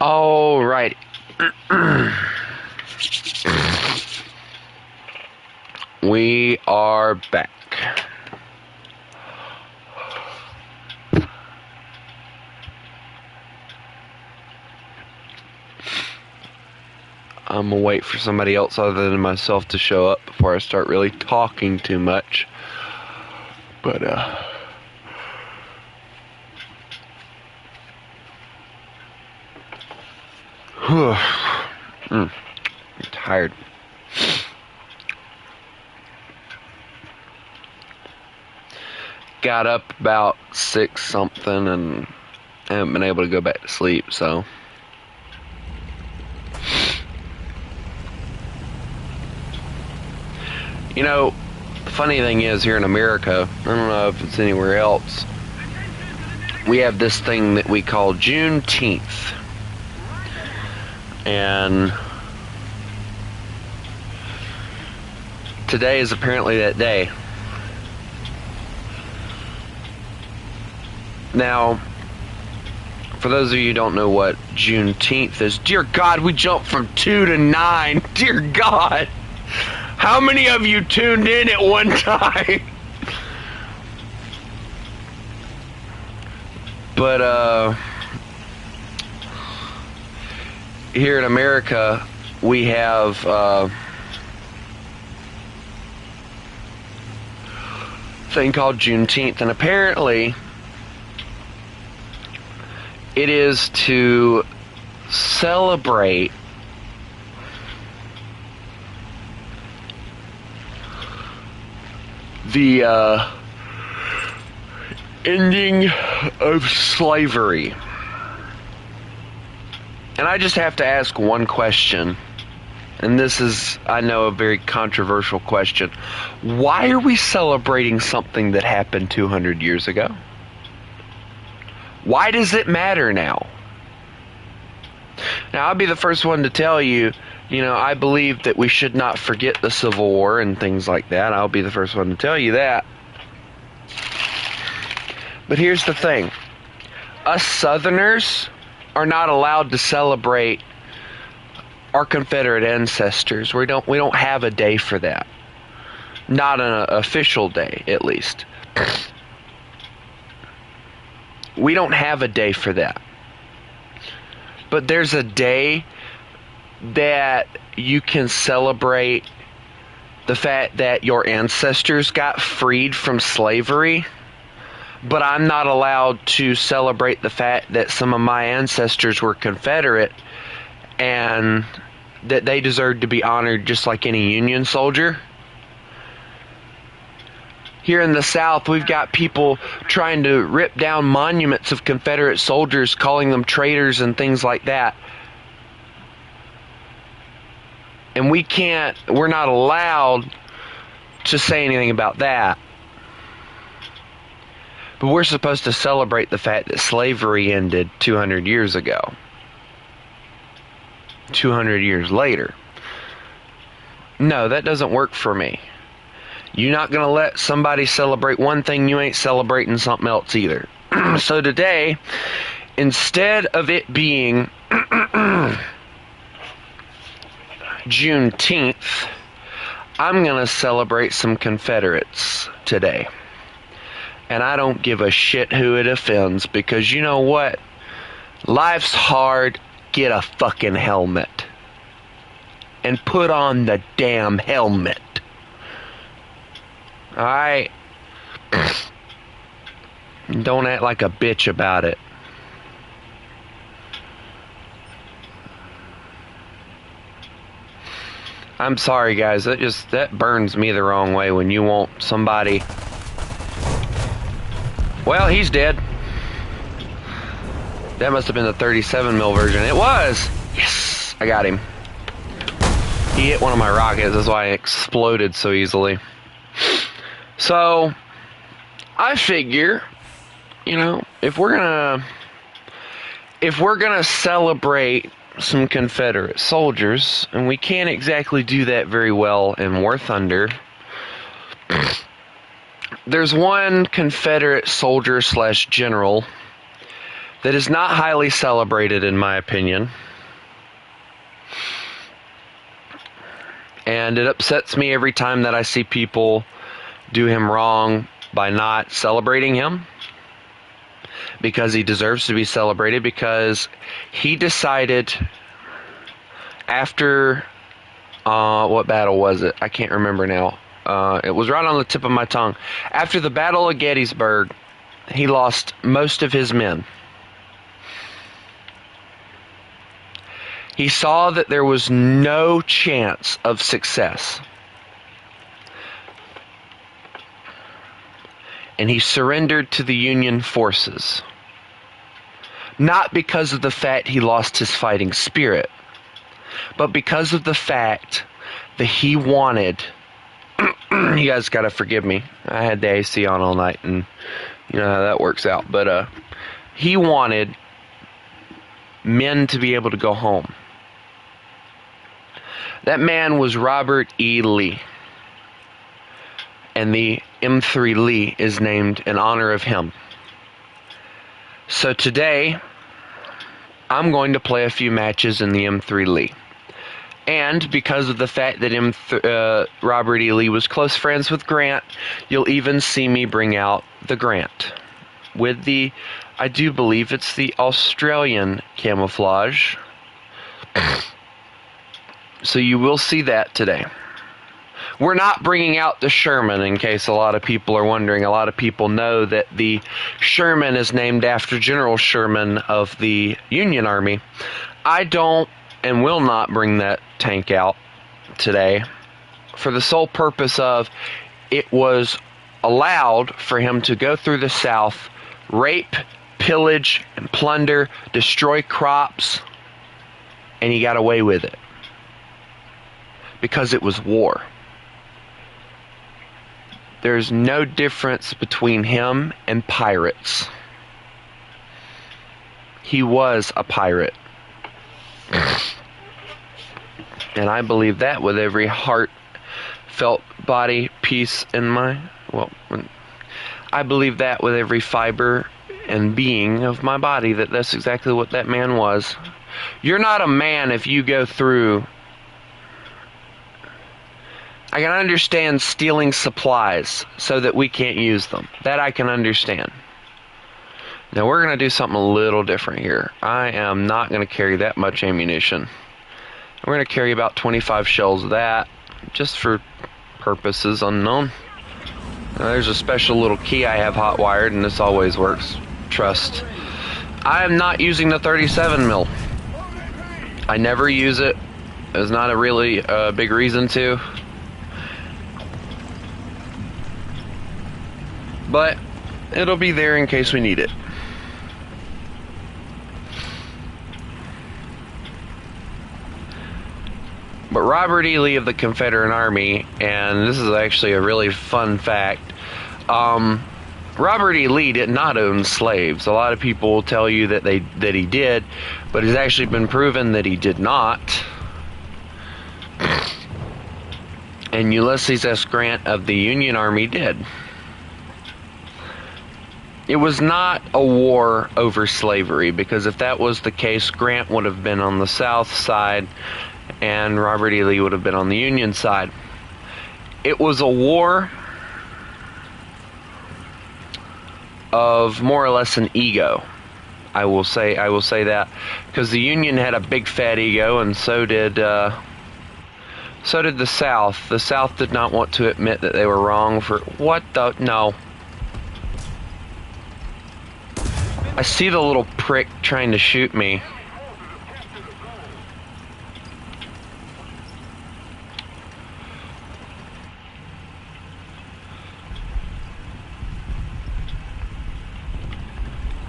All right. We are back. I'm gonna wait for somebody else other than myself to show up before I start really talking too much. But, I'm tired. Got up about 6 something and haven't been able to go back to sleep, so. You know, the funny thing is, here in America, I don't know if it's anywhere else, we have this thing that we call Juneteenth. And today is apparently that day. Now, for those of you who don't know what Juneteenth is, dear God, we jumped from 2 to 9. Dear God, how many of you tuned in at one time? But, here in America, we have, a thing called Juneteenth, and apparently it is to celebrate the ending of slavery. And I just have to ask one question, and this is, I know, a very controversial question. Why are we celebrating something that happened 200 years ago? Why does it matter now? Now, I'll be the first one to tell you, I believe that we should not forget the Civil War and things like that. I'll be the first one to tell you that. But here's the thing. Us Southerners are not allowed to celebrate our Confederate ancestors. We don't have a day for that. Not an official day, at least. We don't have a day for that. But there's a day that you can celebrate the fact that your ancestors got freed from slavery. But I'm not allowed to celebrate the fact that some of my ancestors were Confederate and that they deserve to be honored just like any Union soldier. Here in the South, we've got people trying to rip down monuments of Confederate soldiers, calling them traitors and things like that. And we're not allowed to say anything about that. But we're supposed to celebrate the fact that slavery ended 200 years ago. 200 years later. No, that doesn't work for me. You're not going to let somebody celebrate one thing, you ain't celebrating something else either. So today, instead of it being Juneteenth, I'm going to celebrate some Confederates today. And I don't give a shit who it offends, because you know what? Life's hard. Get a fucking helmet. And put on the damn helmet. Alright? Don't act like a bitch about it. I'm sorry, guys. That burns me the wrong way when you want somebody. Well, he's dead. That must have been the 37 mil version. It was! Yes! I got him. He hit one of my rockets. That's why it exploded so easily. So, I figure, if we're gonna celebrate some Confederate soldiers, and we can't exactly do that very well in War Thunder, there's one Confederate soldier / general that is not highly celebrated, in my opinion. And it upsets me every time that I see people do him wrong by not celebrating him, because he deserves to be celebrated, because he decided after, what battle was it? I can't remember now. It was right on the tip of my tongue. After the Battle of Gettysburg, he lost most of his men. He saw that there was no chance of success. And he surrendered to the Union forces. Not because of the fact he lost his fighting spirit, but because of the fact that he wanted... You guys gotta forgive me. I had the AC on all night, and you know how that works out. But he wanted men to be able to go home. That man was Robert E. Lee. And the M3 Lee is named in honor of him. So today, I'm going to play a few matches in the M3 Lee. And because of the fact that Robert E. Lee was close friends with Grant, you'll even see me bring out the Grant. With the, I do believe it's the Australian camouflage. So you will see that today. We're not bringing out the Sherman, in case a lot of people are wondering. A lot of people know that the Sherman is named after General Sherman of the Union Army. I don't and will not bring that tank out today for the sole purpose of it was allowed for him to go through the South, rape, pillage, and plunder, destroy crops, and he got away with it. Because it was war. There's no difference between him and pirates. He was a pirate. And I believe that with every heartfelt body piece in my... Well, I believe that with every fiber and being of my body, that that's exactly what that man was. You're not a man if you go through... I can understand stealing supplies so that we can't use them. That I can understand. Now we're going to do something a little different here. I am not going to carry that much ammunition. We're going to carry about 25 shells of that, just for purposes unknown. Now, there's a special little key I have hot wired, and this always works. Trust. I am not using the 37 mil. I never use it. There's not a really big reason to. But it'll be there in case we need it. But Robert E. Lee of the Confederate Army, and this is actually a really fun fact, Robert E. Lee did not own slaves. A lot of people will tell you that he did, but it's actually been proven that he did not. And Ulysses S. Grant of the Union Army did. It was not a war over slavery, because if that was the case, Grant would have been on the South side and Robert E. Lee would have been on the Union side. It was a war of more or less an ego. I will say that, because the Union had a big fat ego, and so did the South. The South did not want to admit that they were wrong for what the no. I see the little prick trying to shoot me.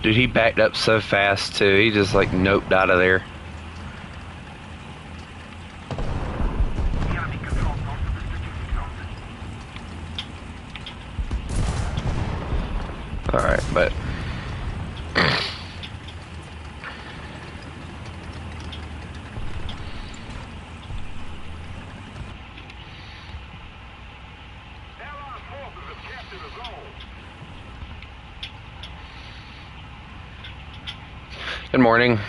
Dude, he backed up so fast too. He just like noped out of there. Alright, but Good morning.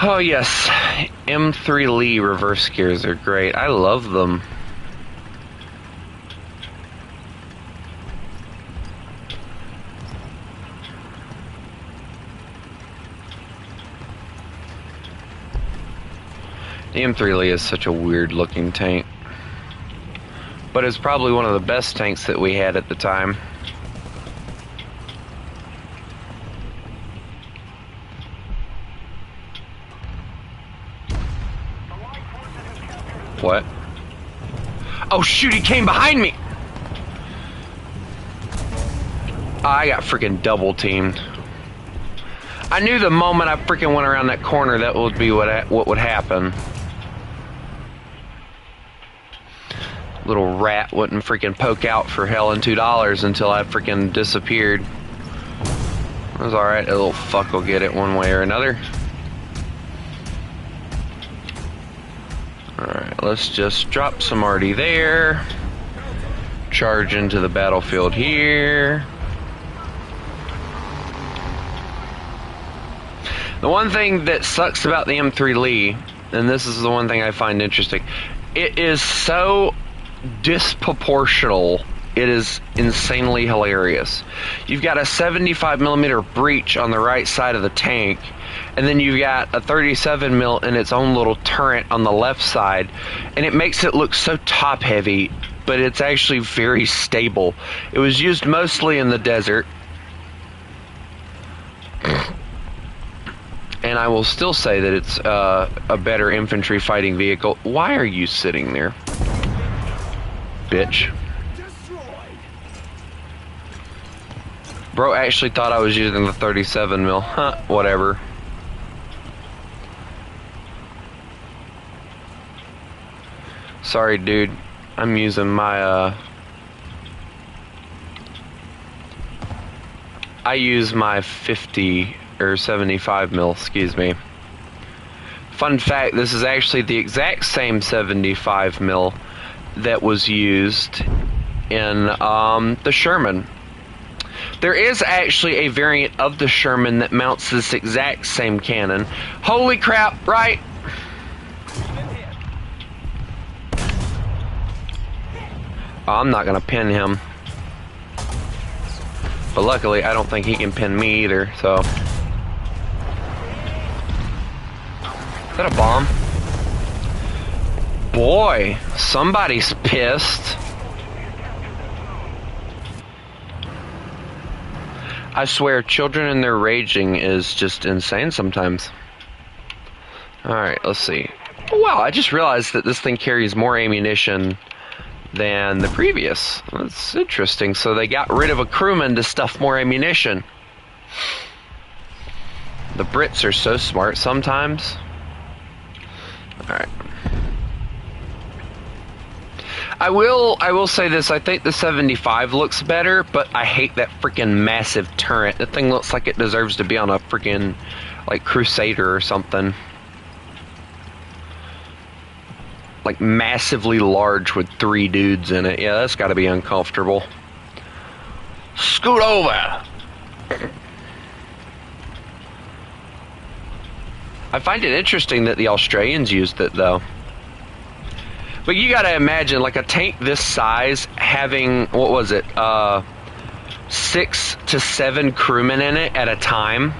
Oh yes, M3 Lee reverse gears are great. I love them. The M3 Lee is such a weird looking tank. But it's probably one of the best tanks that we had at the time. What? Oh shoot, he came behind me! I got freaking double teamed. I knew the moment I freaking went around that corner that would be what would happen. Little rat wouldn't freaking poke out for hell and $2 until I freaking disappeared. It was alright, that little fuck will get it one way or another. Alright, let's just drop some arty there. Charge into the battlefield here. The one thing that sucks about the M3 Lee, and this is the one thing I find interesting, it is so disproportional. It is insanely hilarious. You've got a 75mm breech on the right side of the tank, and then you've got a 37mm in its own little turret on the left side, and it makes it look so top heavy, but it's actually very stable. It was used mostly in the desert, and I will still say that it's a better infantry fighting vehicle. Why are you sitting there, bitch? Bro actually thought I was using the 37mm. Huh, whatever. Sorry, dude. I'm using my, I use my 50 or 75mm, excuse me. Fun fact, this is actually the exact same 75mm that was used in the Sherman. There is actually a variant of the Sherman that mounts this exact same cannon. Holy crap, right? Oh, I'm not gonna pin him. But luckily, I don't think he can pin me either, so. Is that a bomb? Boy, somebody's pissed. I swear, children and their raging is just insane sometimes. Alright, let's see. Oh, wow, I just realized that this thing carries more ammunition than the previous. That's interesting. So they got rid of a crewman to stuff more ammunition. The Brits are so smart sometimes. Alright. I will say this, I think the 75 looks better, but I hate that freaking massive turret. That thing looks like it deserves to be on a freaking, like, Crusader or something. Like, massively large with 3 dudes in it. Yeah, that's gotta be uncomfortable. Scoot over! I find it interesting that the Australians used it, though. But you gotta imagine, like, a tank this size having, what was it, 6 to 7 crewmen in it at a time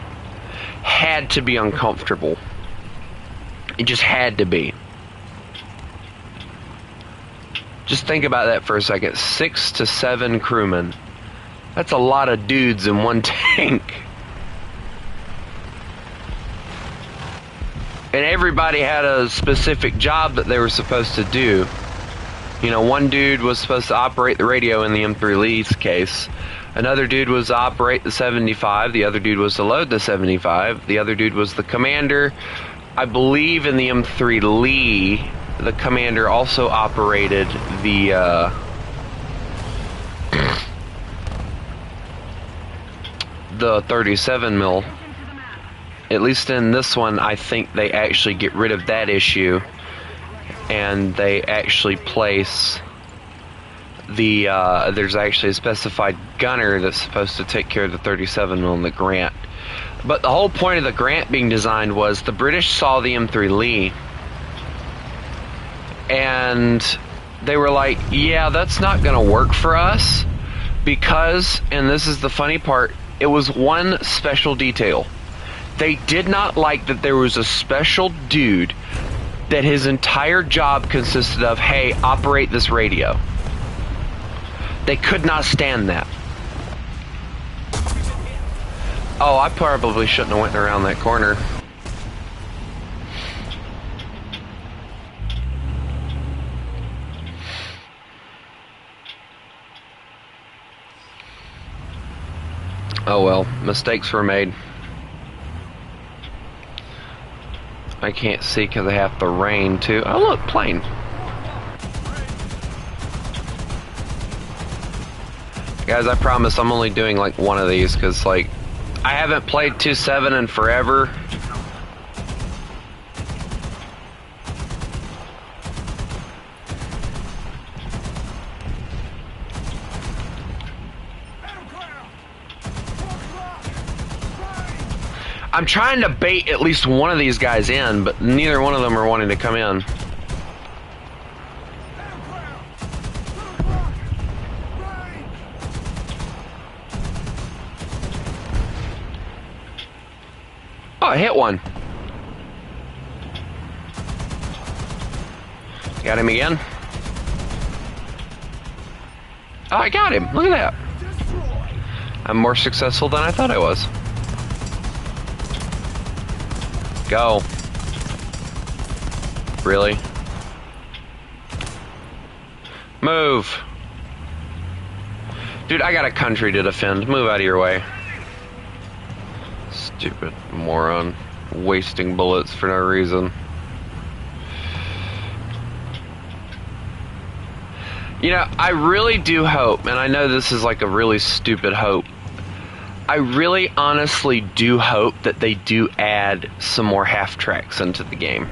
had to be uncomfortable. It just had to be. Just think about that for a second. 6 to 7 crewmen. That's a lot of dudes in one tank. And everybody had a specific job that they were supposed to do. You know, one dude was supposed to operate the radio in the M3 Lee's case. Another dude was to operate the 75. The other dude was to load the 75. The other dude was the commander. I believe in the M3 Lee, the commander also operated the the 37 mil. At least in this one, I think they actually get rid of that issue, and they actually place the there's actually a specified gunner that's supposed to take care of the 37 mil in the Grant. But the whole point of the Grant being designed was the British saw the M3 Lee, and they were like, yeah, that's not going to work for us because, and this is the funny part, it was one special detail. They did not like that there was a special dude that his entire job consisted of, hey, operate this radio. They could not stand that. Oh, I probably shouldn't have went around that corner. Oh well, mistakes were made. I can't see because I have the rain too. Oh look, plane. Guys, I promise I'm only doing like one of these because like I haven't played 2.7 in forever. I'm trying to bait at least one of these guys in, but neither one of them are wanting to come in. Oh, I hit one. Got him again. Oh, I got him. Look at that. I'm more successful than I thought I was. Go. Really? Move. Dude, I got a country to defend. Move out of your way. Stupid moron. Wasting bullets for no reason. You know, I really do hope, and I know this is like a really stupid hope, I really honestly do hope that they do add some more half tracks into the game.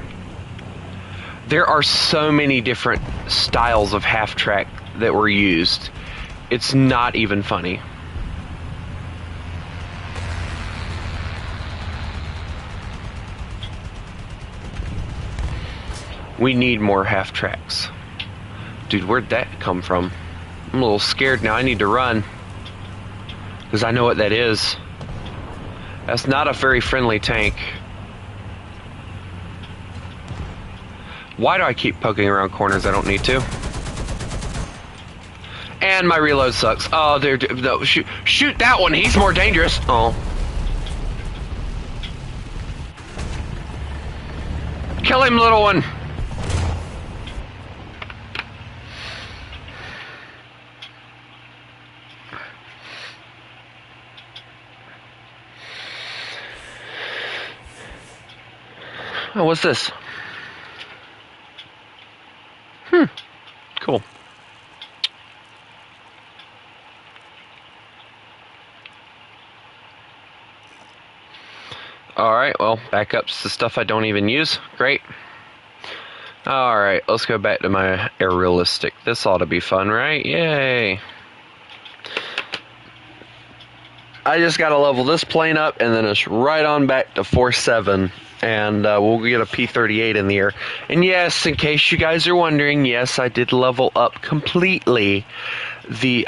There are so many different styles of half track that were used. It's not even funny. We need more half tracks. Dude, where'd that come from? I'm a little scared now. I need to run. Because I know what that is. That's not a very friendly tank. Why do I keep poking around corners I don't need to? And my reload sucks. Oh, no, shoot that one. He's more dangerous. Oh. Kill him, little one. Oh, what's this? Cool. Alright, well, backup's the stuff I don't even use. Great. Alright, let's go back to my aerialistic. This ought to be fun, right? Yay! I just gotta level this plane up, and then it's right on back to 4.7. And we'll get a P-38 in the air. And yes, in case you guys are wondering, yes, I did level up completely the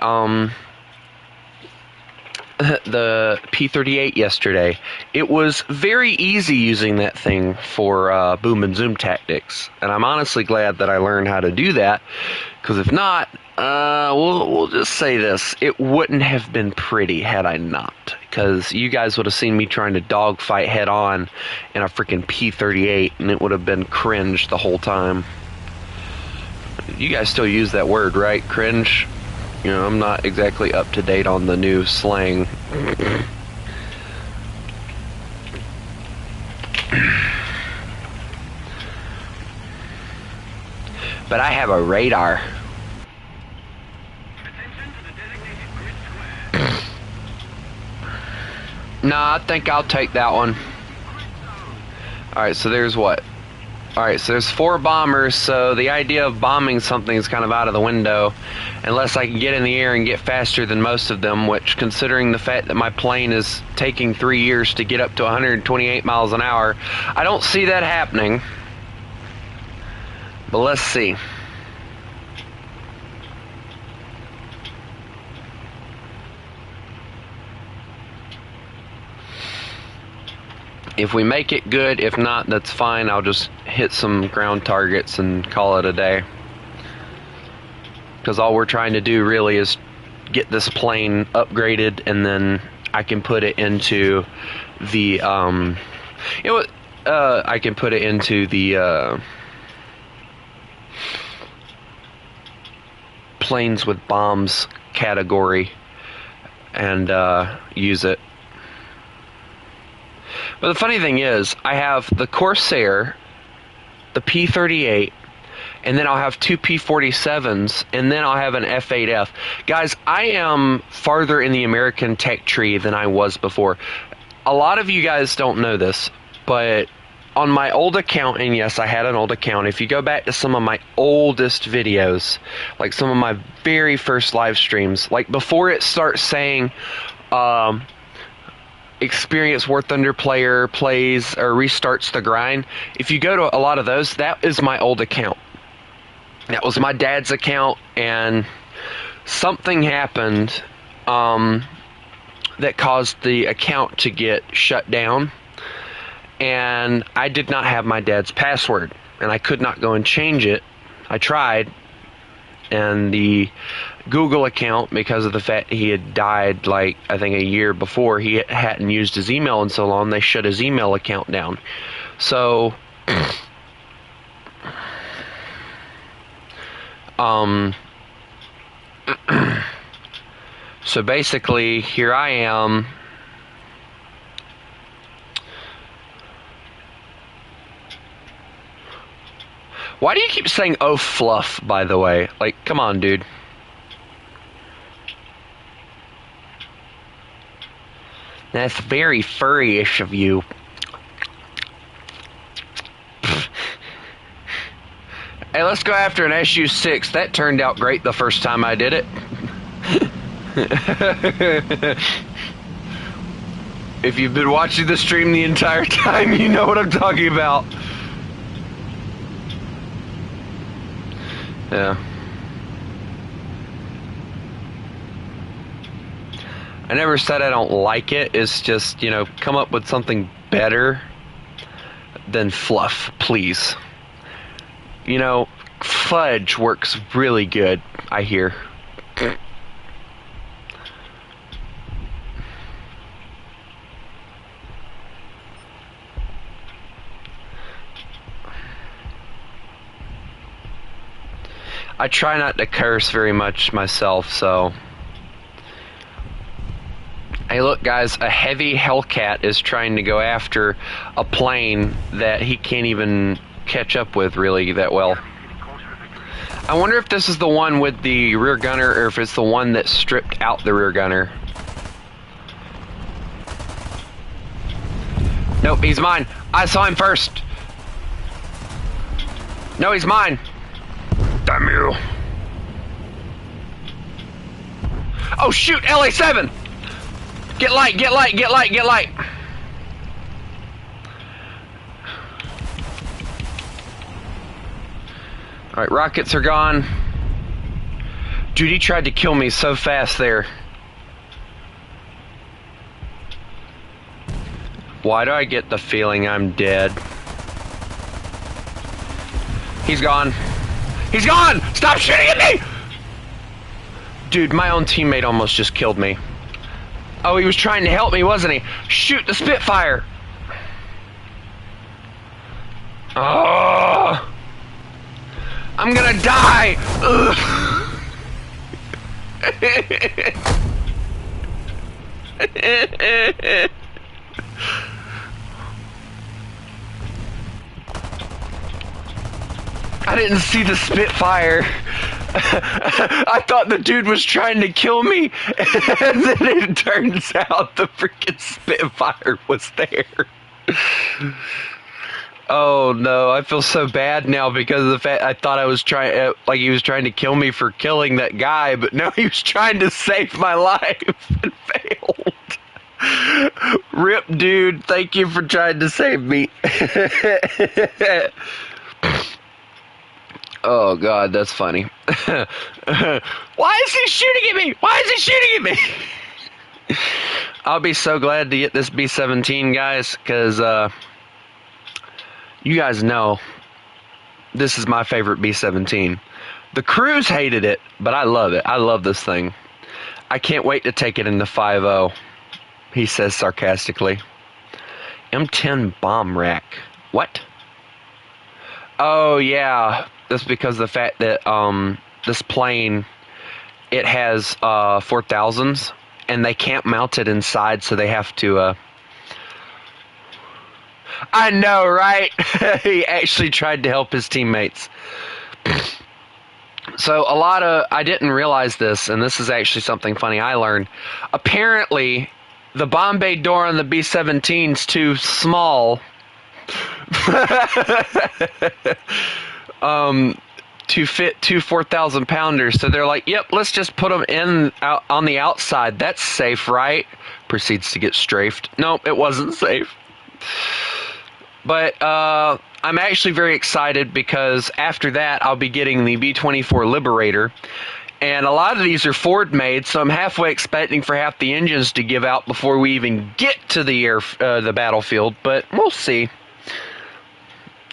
P-38 yesterday. It was very easy using that thing for boom and zoom tactics. And I'm honestly glad that I learned how to do that. Because if not, we'll just say this. It wouldn't have been pretty had I not. because you guys would have seen me trying to dogfight head on in a freaking P-38, and it would have been cringe the whole time. You guys still use that word, right? Cringe? You know, I'm not exactly up to date on the new slang. But I have a radar. Nah, I think I'll take that one. Alright, so there's what? Alright, so there's 4 bombers, so the idea of bombing something is kind of out of the window. Unless I can get in the air and get faster than most of them, which, considering the fact that my plane is taking 3 years to get up to 128 miles an hour, I don't see that happening. But let's see. If we make it, good. If not, that's fine. I'll just hit some ground targets and call it a day. Because all we're trying to do really is get this plane upgraded, and then I can put it into the, I can put it into the, planes with bombs category and, use it. But the funny thing is, I have the Corsair, the P-38, and then I'll have 2 P-47s, and then I'll have an F-8F. Guys, I am farther in the American tech tree than I was before. A lot of you guys don't know this, but on my old account, and yes, I had an old account, if you go back to some of my oldest videos, like some of my very first live streams, like before it starts saying, experienced War Thunder player plays or restarts the grind, if you go to a lot of those, that is my old account. That was my dad's account, and something happened that caused the account to get shut down, and I did not have my dad's password, and I could not go and change it. I tried, and the Google account, because of the fact he had died, like, I think a year before, he hadn't used his email in so long, they shut his email account down. So, so basically, here I am. Why do you keep saying, oh, fluff, by the way? Like, come on, dude. That's very furry-ish of you. Hey, let's go after an SU-6. That turned out great the first time I did it. If you've been watching the stream the entire time, you know what I'm talking about. Yeah. I never said I don't like it. It's just, you know, come up with something better than fluff, please. You know, fudge works really good, I hear. I try not to curse very much myself, so... Hey, look, guys, a heavy Hellcat is trying to go after a plane that he can't even catch up with really that well. I wonder if this is the one with the rear gunner, or if it's the one that stripped out the rear gunner. Nope, he's mine. I saw him first. No, he's mine. Damn you. Oh, shoot, LA-7! Get light, get light, get light, get light! Alright, rockets are gone. Dude, he tried to kill me so fast there. Why do I get the feeling I'm dead? He's gone. He's gone! Stop shooting at me! Dude, my own teammate almost just killed me. Oh, he was trying to help me, wasn't he? Shoot the Spitfire! Oh! I'm gonna die! Ugh. I didn't see the Spitfire. I thought the dude was trying to kill me, and then it turns out the freaking Spitfire was there. Oh no, I feel so bad now because of the fact I thought I was trying, like he was trying to kill me for killing that guy, but no, he was trying to save my life and failed. Rip, dude, thank you for trying to save me. Oh god, that's funny. Why is he shooting at me? Why is he shooting at me? I'll be so glad to get this B-17, guys, because you guys know this is my favorite B-17. The crews hated it, but I love it. I love this thing. I can't wait to take it into 5.0, he says sarcastically. M10 bomb rack. What? Oh, yeah. That's because of the fact that this plane, it has 4000s, and they can't mount it inside, so they have to... I know, right? He actually tried to help his teammates. So I didn't realize this, and this is actually something funny I learned. Apparently, the bomb bay door on the B-17's too small to fit two 4,000 pounders. So they're like, yep, let's just put them out on the outside. That's safe, right? Proceeds to get strafed. Nope, it wasn't safe. But I'm actually very excited because after that I'll be getting the B-24 Liberator. And a lot of these are Ford made, so I'm halfway expecting for half the engines to give out before we even get to the battlefield, but we'll see.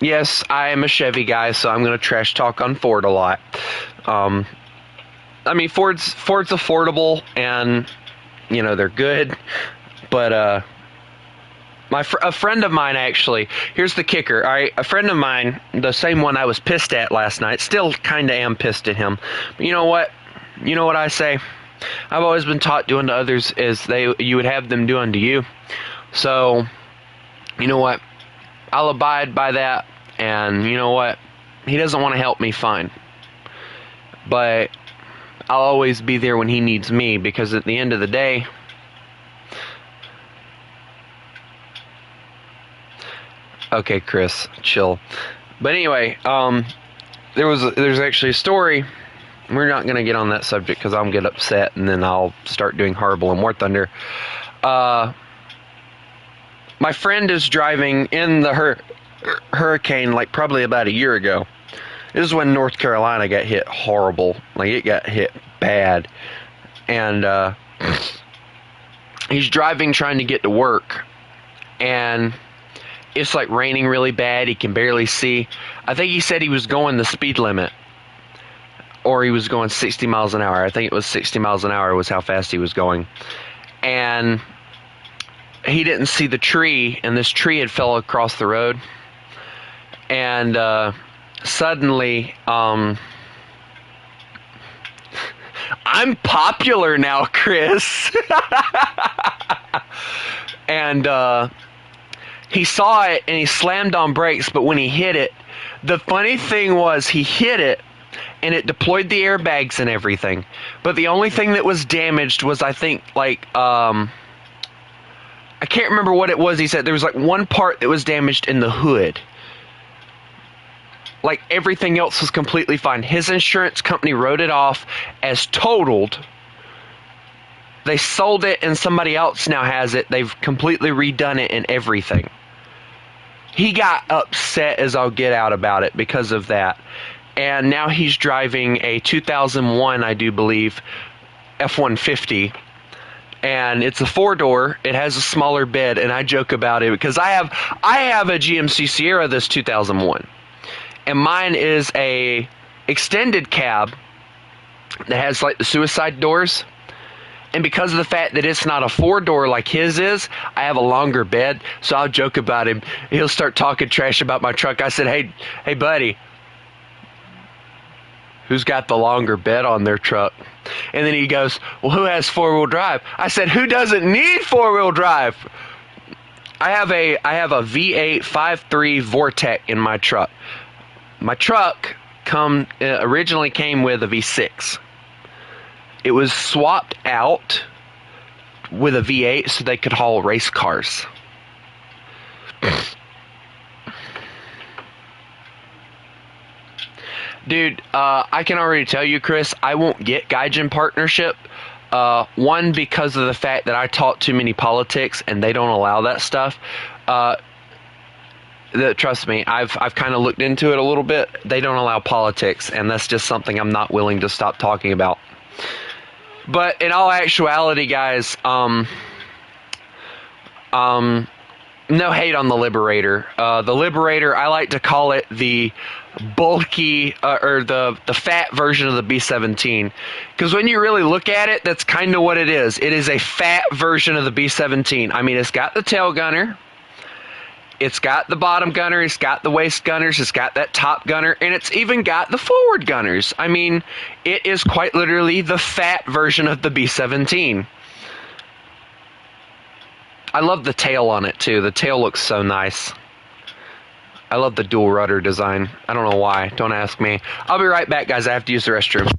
Yes, I am a Chevy guy, so I'm going to trash talk on Ford a lot. I mean, Ford's affordable, and, you know, they're good, but a friend of mine, actually, here's the kicker, all right? A friend of mine, the same one I was pissed at last night, still kind of am pissed at him, but you know what? You know what I say? I've always been taught doing to others as you would have them do unto you. So, you know what? I'll abide by that, and you know what? He doesn't want to help me, fine. But I'll always be there when he needs me, because at the end of the day, okay, Chris, chill. But anyway, there's actually a story. We're not going to get on that subject because I'll get upset and then I'll start doing horrible and War Thunder. My friend is driving in the hurricane like probably about a year ago. This is when North Carolina got hit horrible. Like it got hit bad. And he's driving trying to get to work. And it's like raining really bad. He can barely see. I think he said he was going the speed limit. Or he was going 60 miles an hour. I think it was 60 miles an hour was how fast he was going. And he didn't see the tree, and this tree had fell across the road. And suddenly, I'm popular now, Chris. And he saw it, and he slammed on brakes, but when he hit it, the funny thing was he hit it, and it deployed the airbags and everything. But the only thing that was damaged was, I think, like, I can't remember what it was. He said there was, like, one part that was damaged in the hood. Like, everything else was completely fine. His insurance company wrote it off as totaled. They sold it, and somebody else now has it. They've completely redone it and everything. He got upset as all get out about it because of that. And now he's driving a 2001, I do believe, F-150. And it's a 4-door. It has a smaller bed, and I joke about it because I have a GMC Sierra this 2001. And mine is a extended cab that has like the suicide doors. And because of the fact that it's not a 4-door like his is, I have a longer bed, so I'll joke about him. He'll start talking trash about my truck. I said, hey buddy, who's got the longer bed on their truck? And then he goes, well, who has 4-wheel drive? I said, who doesn't need 4-wheel drive? I have a V8 5.3 Vortec in my truck. My truck originally came with a V6. It was swapped out with a V8 so they could haul race cars. Dude, I can already tell you, Chris, I won't get Gaijin partnership. One, because of the fact that I talk too many politics and they don't allow that stuff. Trust me, I've kind of looked into it a little bit. They don't allow politics, and that's just something I'm not willing to stop talking about. But in all actuality, guys, no hate on the Liberator. The Liberator, I like to call it the bulky or the fat version of the B-17, because when you really look at it, that's kind of what it is. It is a fat version of the B-17. I mean, it's got the tail gunner, it's got the bottom gunner, it's got the waist gunners, it's got that top gunner, and it's even got the forward gunners. I mean, it is quite literally the fat version of the B-17. I love the tail on it too. The tail looks so nice. I love the dual rudder design. I don't know why. Don't ask me. I'll be right back, guys. I have to use the restroom.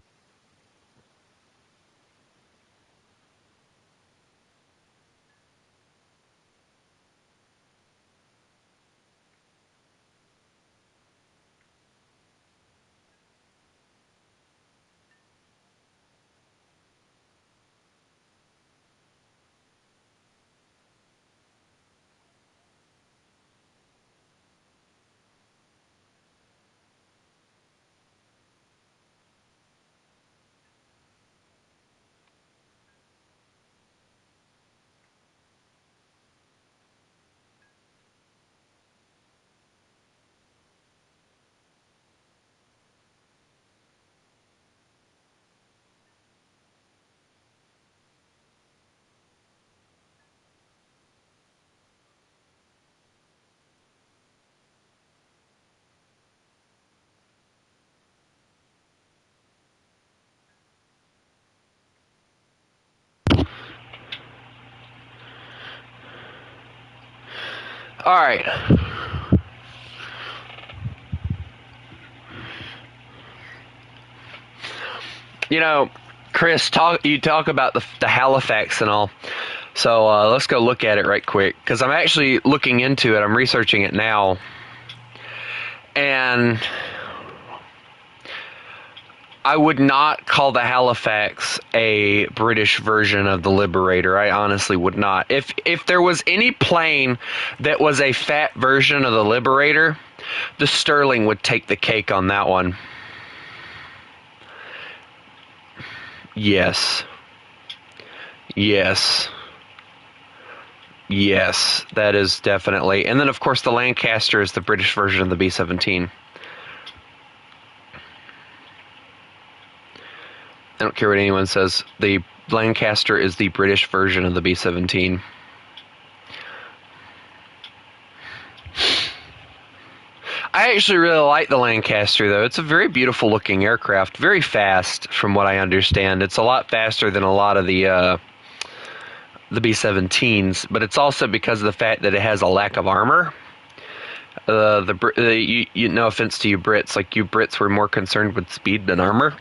All right. You know, Chris, you talk about the Halifax and all. So let's go look at it right quick, because I'm actually looking into it. I'm researching it now. And I would not call the Halifax a British version of the Liberator. I honestly would not. If there was any plane that was a fat version of the Liberator, the Sterling would take the cake on that one. Yes. Yes. Yes, that is definitely. And then, of course, the Lancaster is the British version of the B-17. I don't care what anyone says. The Lancaster is the British version of the B-17. I actually really like the Lancaster, though. It's a very beautiful looking aircraft. Very fast, from what I understand. It's a lot faster than a lot of the B-17s, but it's also because of the fact that it has a lack of armor. No offense to you Brits, like you Brits were more concerned with speed than armor.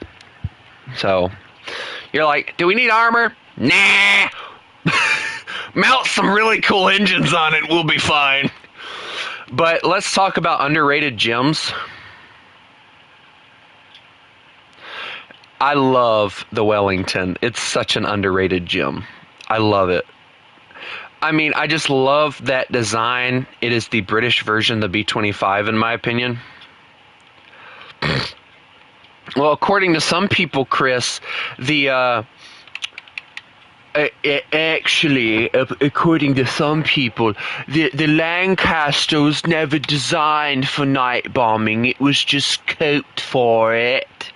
So, you're like, do we need armor? Nah! Mount some really cool engines on it, we'll be fine. But let's talk about underrated gems. I love the Wellington. It's such an underrated gem. I love it. I mean, I just love that design. It is the British version of the B-25, in my opinion. Well, according to some people, Chris, according to some people, the Lancaster was never designed for night bombing. It was just scoped for it.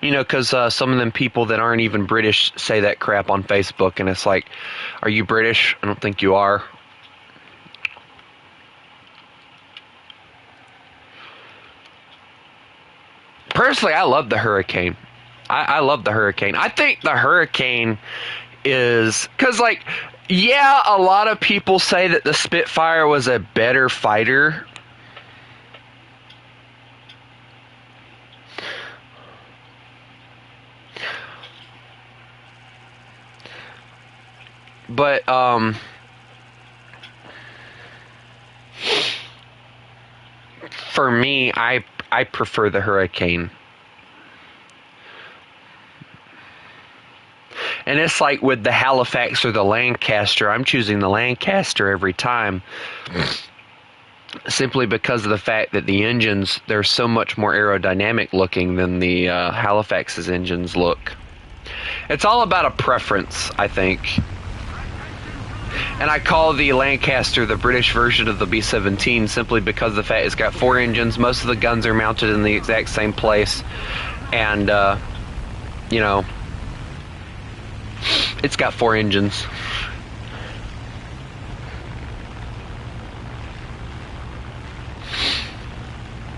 You know, because some of them people that aren't even British say that crap on Facebook, and it's like, are you British? I don't think you are. Personally, I love the Hurricane. I love the Hurricane. I think the Hurricane is... Because, like, yeah, a lot of people say that the Spitfire was a better fighter. But, for me, I prefer the Hurricane. And it's like with the Halifax or the Lancaster, I'm choosing the Lancaster every time. Simply because of the fact that the engines, they're so much more aerodynamic looking than the Halifax's engines look. It's all about a preference, I think. And I call the Lancaster the British version of the B-17 simply because of the fact it's got 4 engines. Most of the guns are mounted in the exact same place. And, you know, it's got 4 engines.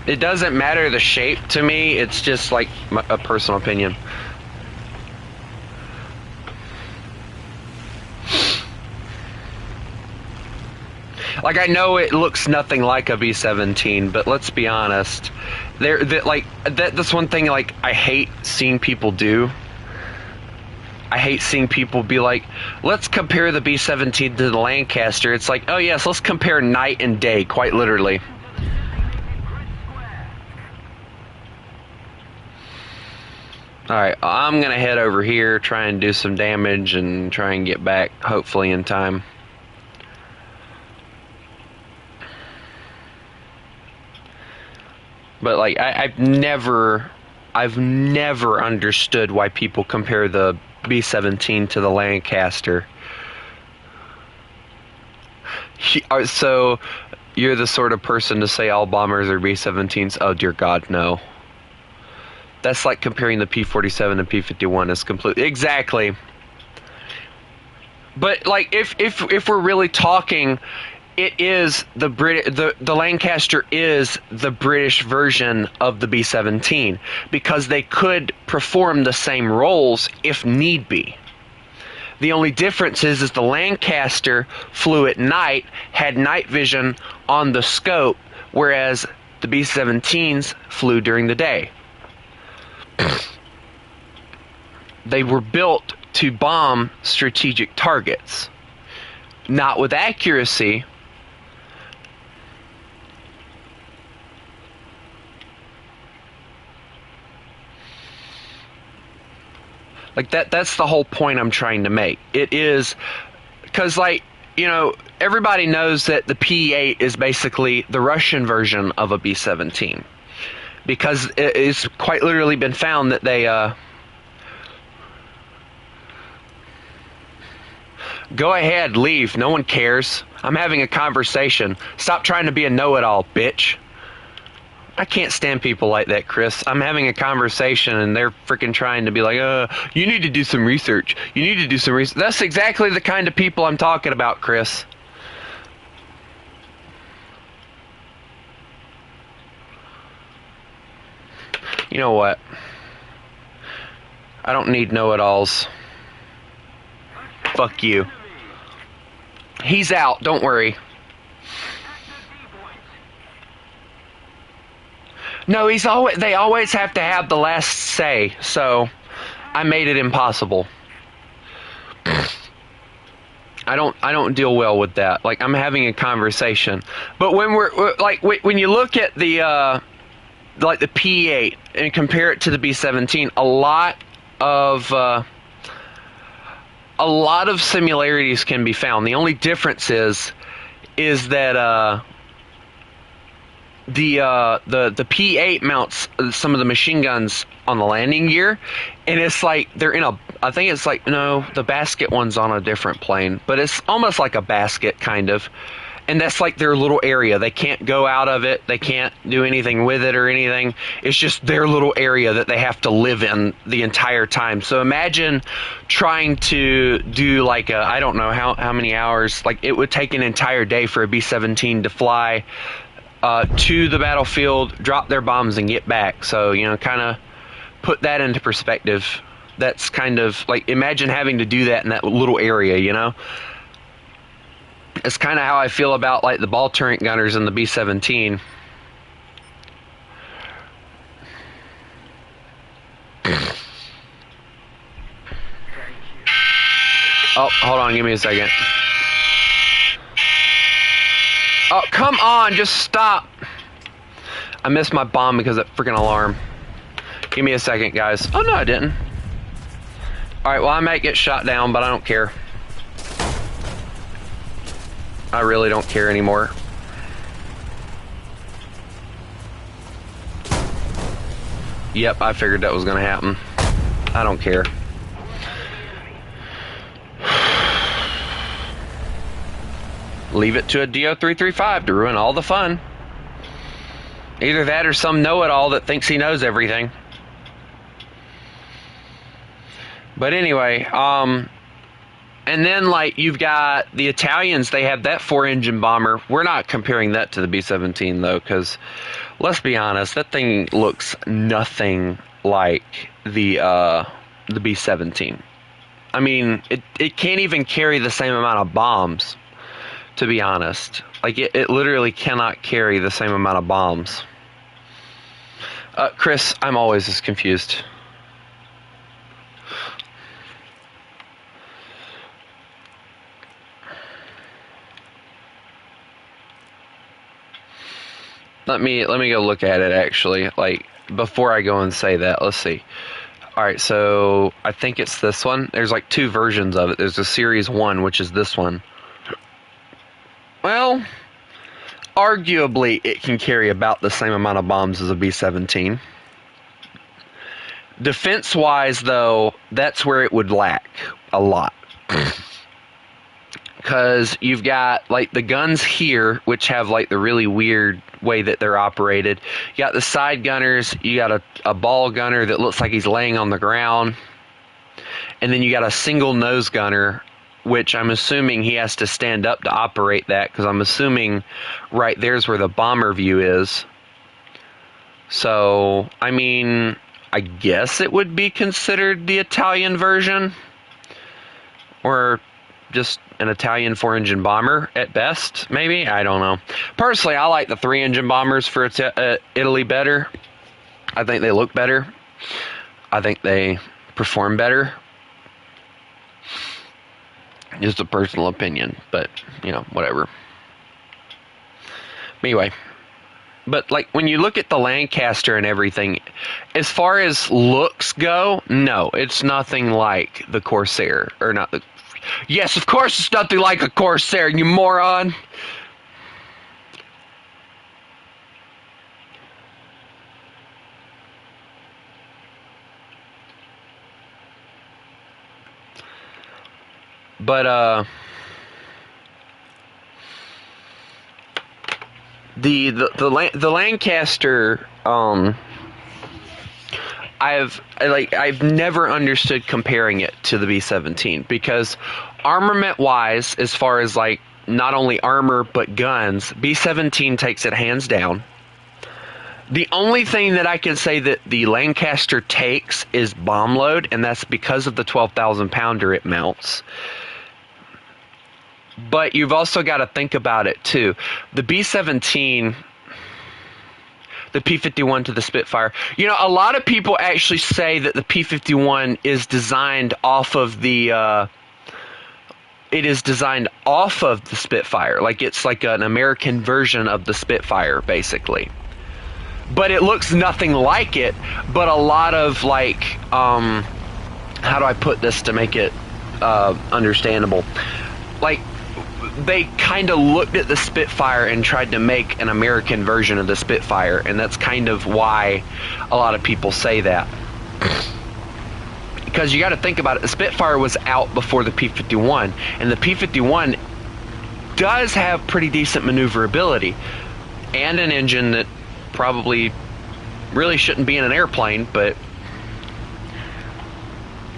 It doesn't matter the shape to me. It's just like a personal opinion. Like, I know it looks nothing like a B-17, but let's be honest. That's one thing, like, I hate seeing people do. I hate seeing people be like, let's compare the B-17 to the Lancaster. It's like, oh yes, let's compare night and day, quite literally. Alright, I'm going to head over here, try and do some damage, and try and get back, hopefully in time. But, like, I've never understood why people compare the B-17 to the Lancaster. So, you're the sort of person to say all bombers are B-17s? Oh, dear God, no. That's like comparing the P-47 and P-51 is completely... Exactly. But, like, if we're really talking... It is the Lancaster is the British version of the B-17 because they could perform the same roles if need be. The only difference is the Lancaster flew at night, had night vision on the scope, whereas the B-17s flew during the day. They were built to bomb strategic targets, not with accuracy. Like, that's the whole point I'm trying to make. It is, because, like, you know, everybody knows that the P-8 is basically the Russian version of a B-17. Because it's quite literally been found that they, Go ahead, leave. No one cares. I'm having a conversation. Stop trying to be a know-it-all, bitch. I can't stand people like that, Chris. I'm having a conversation and they're freaking trying to be like, you need to do some research. You need to do some research. That's exactly the kind of people I'm talking about, Chris. You know what? I don't need know-it-alls. Fuck you. He's out, don't worry. No, they always have to have the last say, so I made it impossible. I don't deal well with that. Like, I'm having a conversation. But when we're like when you look at the like the P-8 and compare it to the B-17, a lot of similarities can be found. The only difference is that the P-8 mounts some of the machine guns on the landing gear, and it's like they're in I think it's like, no, the basket one's on a different plane, but it's almost like a basket kind of, And that's like their little area. They can't go out of it. They can't do anything with it or anything. It's just their little area that they have to live in the entire time. So imagine trying to do like I don't know how many hours. Like it would take an entire day for a B-17 to fly to the battlefield, drop their bombs, and get back. So, you know, kind of put that into perspective. That's kind of like, imagine having to do that in that little area, you know? It's kind of how I feel about like the ball turret gunners in the B-17. Oh, hold on, give me a second. Oh, come on, just stop. I missed my bomb because of that freaking alarm. Give me a second, guys. Oh, no, I didn't. Alright, well, I might get shot down, but I don't care. I really don't care anymore. Yep, I figured that was going to happen. I don't care. Leave it to a DO-335 to ruin all the fun. Either that or some know-it-all that thinks he knows everything. But anyway, and then, like, you've got the Italians, they have that 4-engine bomber. We're not comparing that to the B-17, though, because, let's be honest, that thing looks nothing like the B-17. I mean, it can't even carry the same amount of bombs, to be honest. Like, it literally cannot carry the same amount of bombs. Chris, I'm always as confused. Let me go look at it, actually, like, before I go and say that. Let's see. Alright, so I think it's this one. There's like 2 versions of it. There's a Series 1, which is this one. Well, arguably, it can carry about the same amount of bombs as a B-17. Defense-wise, though, that's where it would lack a lot. Because you've got, like, the guns here, which have, like, the really weird way that they're operated. You got the side gunners, you got a ball gunner that looks like he's laying on the ground. And then you got a single nose gunner, which I'm assuming he has to stand up to operate that, because I'm assuming right there's where the bomber view is. So, I mean, I guess it would be considered the Italian version. Or just an Italian 4-engine bomber at best, maybe? I don't know. Personally, I like the 3-engine bombers for Italy better. I think they look better. I think they perform better. Just a personal opinion, but, you know, whatever. Anyway, but, like, when you look at the Lancaster and everything, as far as looks go, no, it's nothing like the Corsair, or not the... Yes, of course it's nothing like a Corsair, you moron! But, the Lancaster, I've never understood comparing it to the B-17, because armament-wise, as far as, like, not only armor but guns, B-17 takes it hands down. The only thing that I can say that the Lancaster takes is bomb load, and that's because of the 12,000 pounder it mounts. But you've also got to think about it too. The B-17, the P-51 to the Spitfire. You know, a lot of people actually say that the P-51 is designed off of the Spitfire. Like, it's like an American version of the Spitfire, basically. But it looks nothing like it. But a lot of, like, how do I put this to make it understandable? Like, they kind of looked at the Spitfire and tried to make an American version of the Spitfire, and that's kind of why a lot of people say that. Because you got to think about it, the Spitfire was out before the P-51, and the P-51 does have pretty decent maneuverability and an engine that probably really shouldn't be in an airplane, but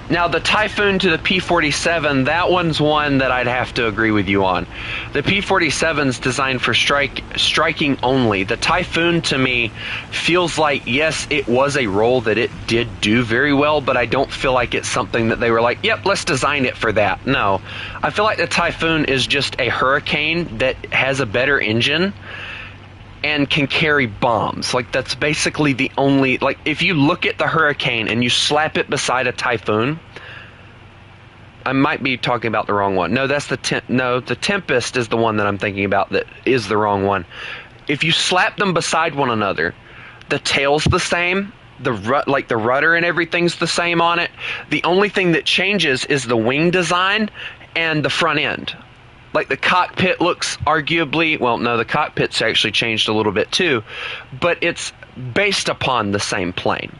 now the Typhoon to the P-47, that one's one that I'd have to agree with you on. The P-47's designed for striking only. The Typhoon to me feels like, yes, it was a role that it did do very well, but I don't feel like it's something that they were like, yep, let's design it for that. No. I feel like the Typhoon is just a Hurricane that has a better engine and can carry bombs. Like, that's basically the only, like, if you look at the Hurricane and you slap it beside a Typhoon, I might be talking about the wrong one. No, that's the Tempest is the one that I'm thinking about that is the wrong one. If you slap them beside one another, the tail's the same, the rudder and everything's the same on it. The only thing that changes is the wing design and the front end. Like, the cockpit looks arguably, well, no, the cockpit's actually changed a little bit too, but it's based upon the same plane.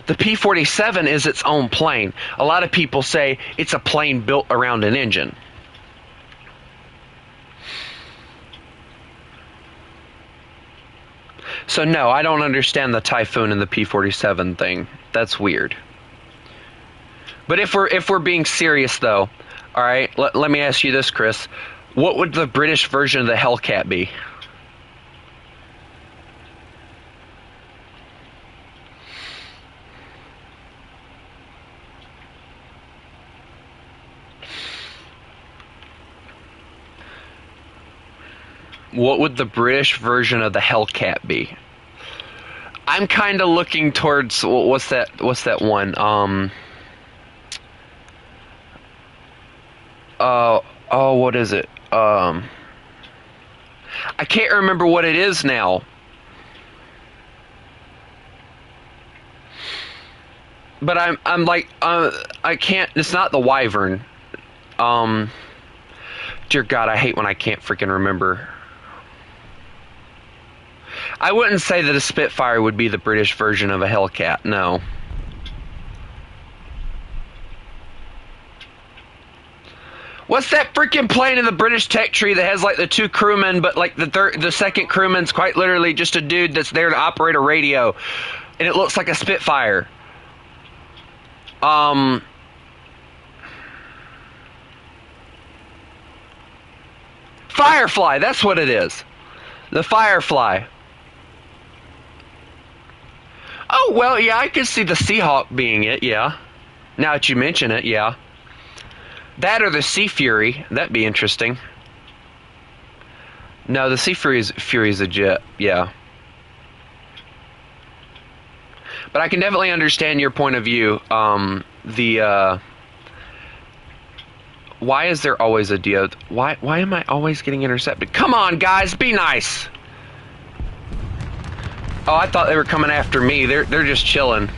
The P-47 is its own plane. A lot of people say it's a plane built around an engine. So no, I don't understand the Typhoon and the P-47 thing. That's weird. But if we're being serious though, all right, let me ask you this, Chris. What would the British version of the Hellcat be? What would the British version of the Hellcat be? I'm kind of looking towards, what's that one? What is it? I can't remember what it is now. But I'm like, I can't, it's not the Wyvern. Dear God, I hate when I can't freaking remember. I wouldn't say that a Spitfire would be the British version of a Hellcat, no. What's that freaking plane in the British tech tree that has like the two crewmen, but like the second crewman's quite literally just a dude that's there to operate a radio, and it looks like a Spitfire? Firefly, that's what it is. The Firefly. Oh, well, yeah, I could see the Seahawk being it, yeah. Now that you mention it, yeah. That or the Sea Fury, that'd be interesting. No, the Sea Fury's a jet, yeah. But I can definitely understand your point of view. Why is there always a DO? Why am I always getting intercepted? Come on, guys, be nice. Oh, I thought they were coming after me. They're just chilling.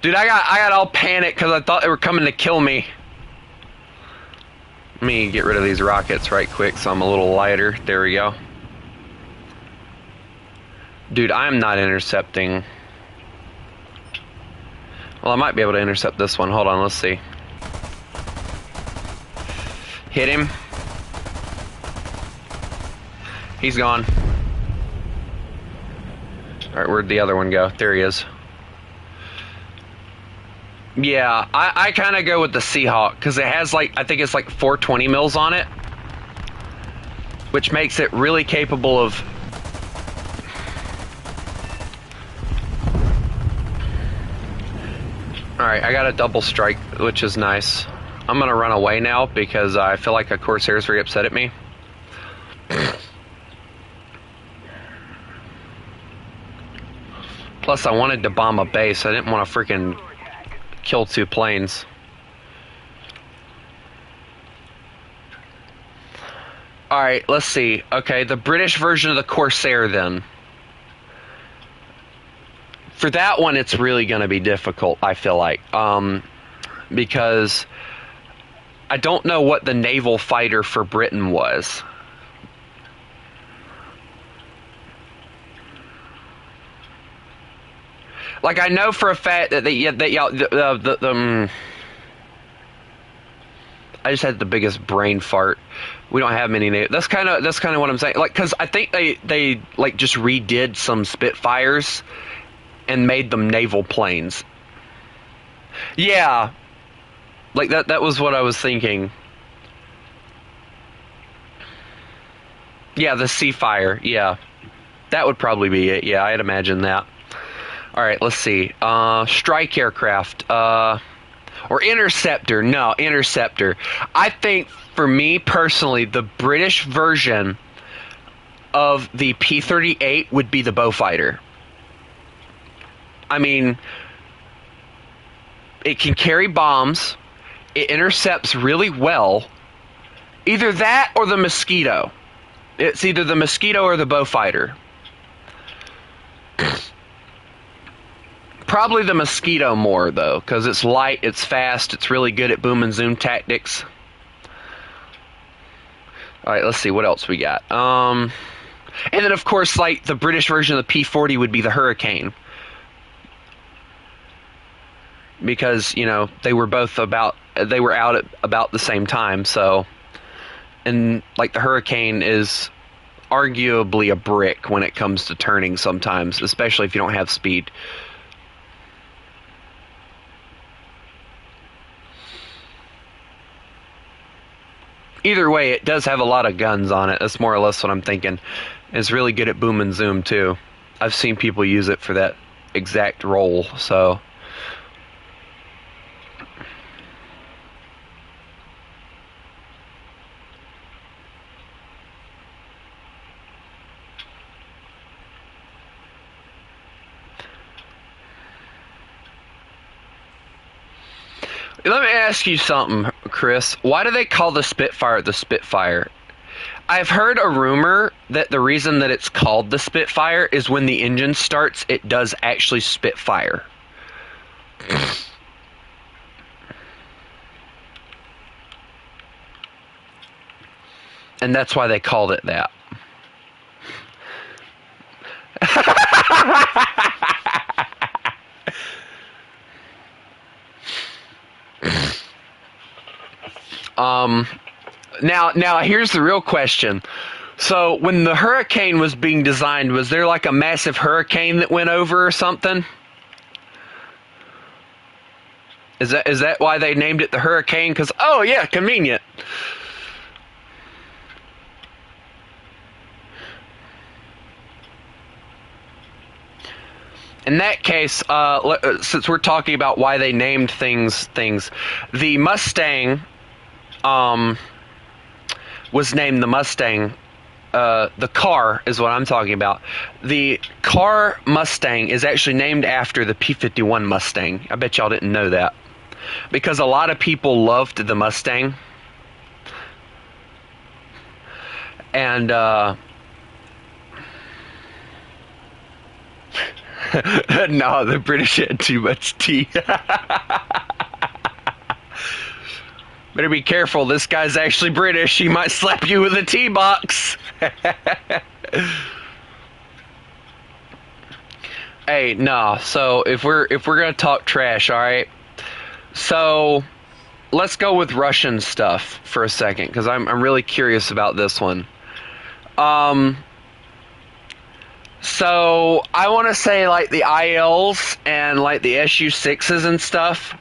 Dude, I got all panicked because I thought they were coming to kill me. Let me get rid of these rockets right quick so I'm a little lighter. There we go. Dude, I'm not intercepting. Well, I might be able to intercept this one. Hold on, let's see. Hit him. He's gone. Alright, where'd the other one go? There he is. Yeah, I kind of go with the Seahawk because it has like, I think it's like 420 mils on it, which makes it really capable of. Alright, I got a double strike, which is nice. I'm gonna run away now because I feel like a Corsair's very upset at me. Plus, I wanted to bomb a base. I didn't want to freaking kill two planes. Alright, let's see. Okay, the British version of the Corsair then. For that one, it's really going to be difficult, I feel like. Because I don't know what the naval fighter for Britain was. Like, I know for a fact that y'all, I just had the biggest brain fart. We don't have many. That's kind of what I'm saying. Like, because I think they like just redid some Spitfires and made them naval planes. Yeah, like that was what I was thinking. Yeah, the Seafire. Yeah, that would probably be it. Yeah, I'd imagine that. All right, let's see. Strike aircraft. Or interceptor. No, interceptor. I think, for me personally, the British version of the P-38 would be the Beaufighter. I mean, it can carry bombs. It intercepts really well. Either that or the Mosquito. It's either the Mosquito or the Beaufighter. Probably the Mosquito more, though, because it's light, it's fast, it's really good at boom and zoom tactics. Alright, let's see what else we got. And then, of course, like, the British version of the P-40 would be the Hurricane. Because, you know, they were out at about the same time, so... And, like, the Hurricane is arguably a brick when it comes to turning sometimes, especially if you don't have speed. Either way, it does have a lot of guns on it. That's more or less what I'm thinking. It's really good at boom and zoom, too. I've seen people use it for that exact role, so... Let me ask you something, Chris. Why do they call the Spitfire the Spitfire? I've heard a rumor that the reason that it's called the Spitfire is when the engine starts, it does actually spit fire. And that's why they called it that. Now here's the real question. So when the Hurricane was being designed, was there like a massive hurricane that went over or something? Is that why they named it the Hurricane? Because, oh yeah, convenient. In that case, since we're talking about why they named things, the Mustang was named the Mustang. The car is what I'm talking about. The car Mustang is actually named after the P-51 Mustang. I bet y'all didn't know that. Because a lot of people loved the Mustang. And, no, the British had too much tea. Better be careful, this guy's actually British. He might slap you with a tea box. Hey, nah, so if we're gonna talk trash, alright? So let's go with Russian stuff for a second, because I'm really curious about this one. So I want to say like the ILs and like the SU-6s and stuff.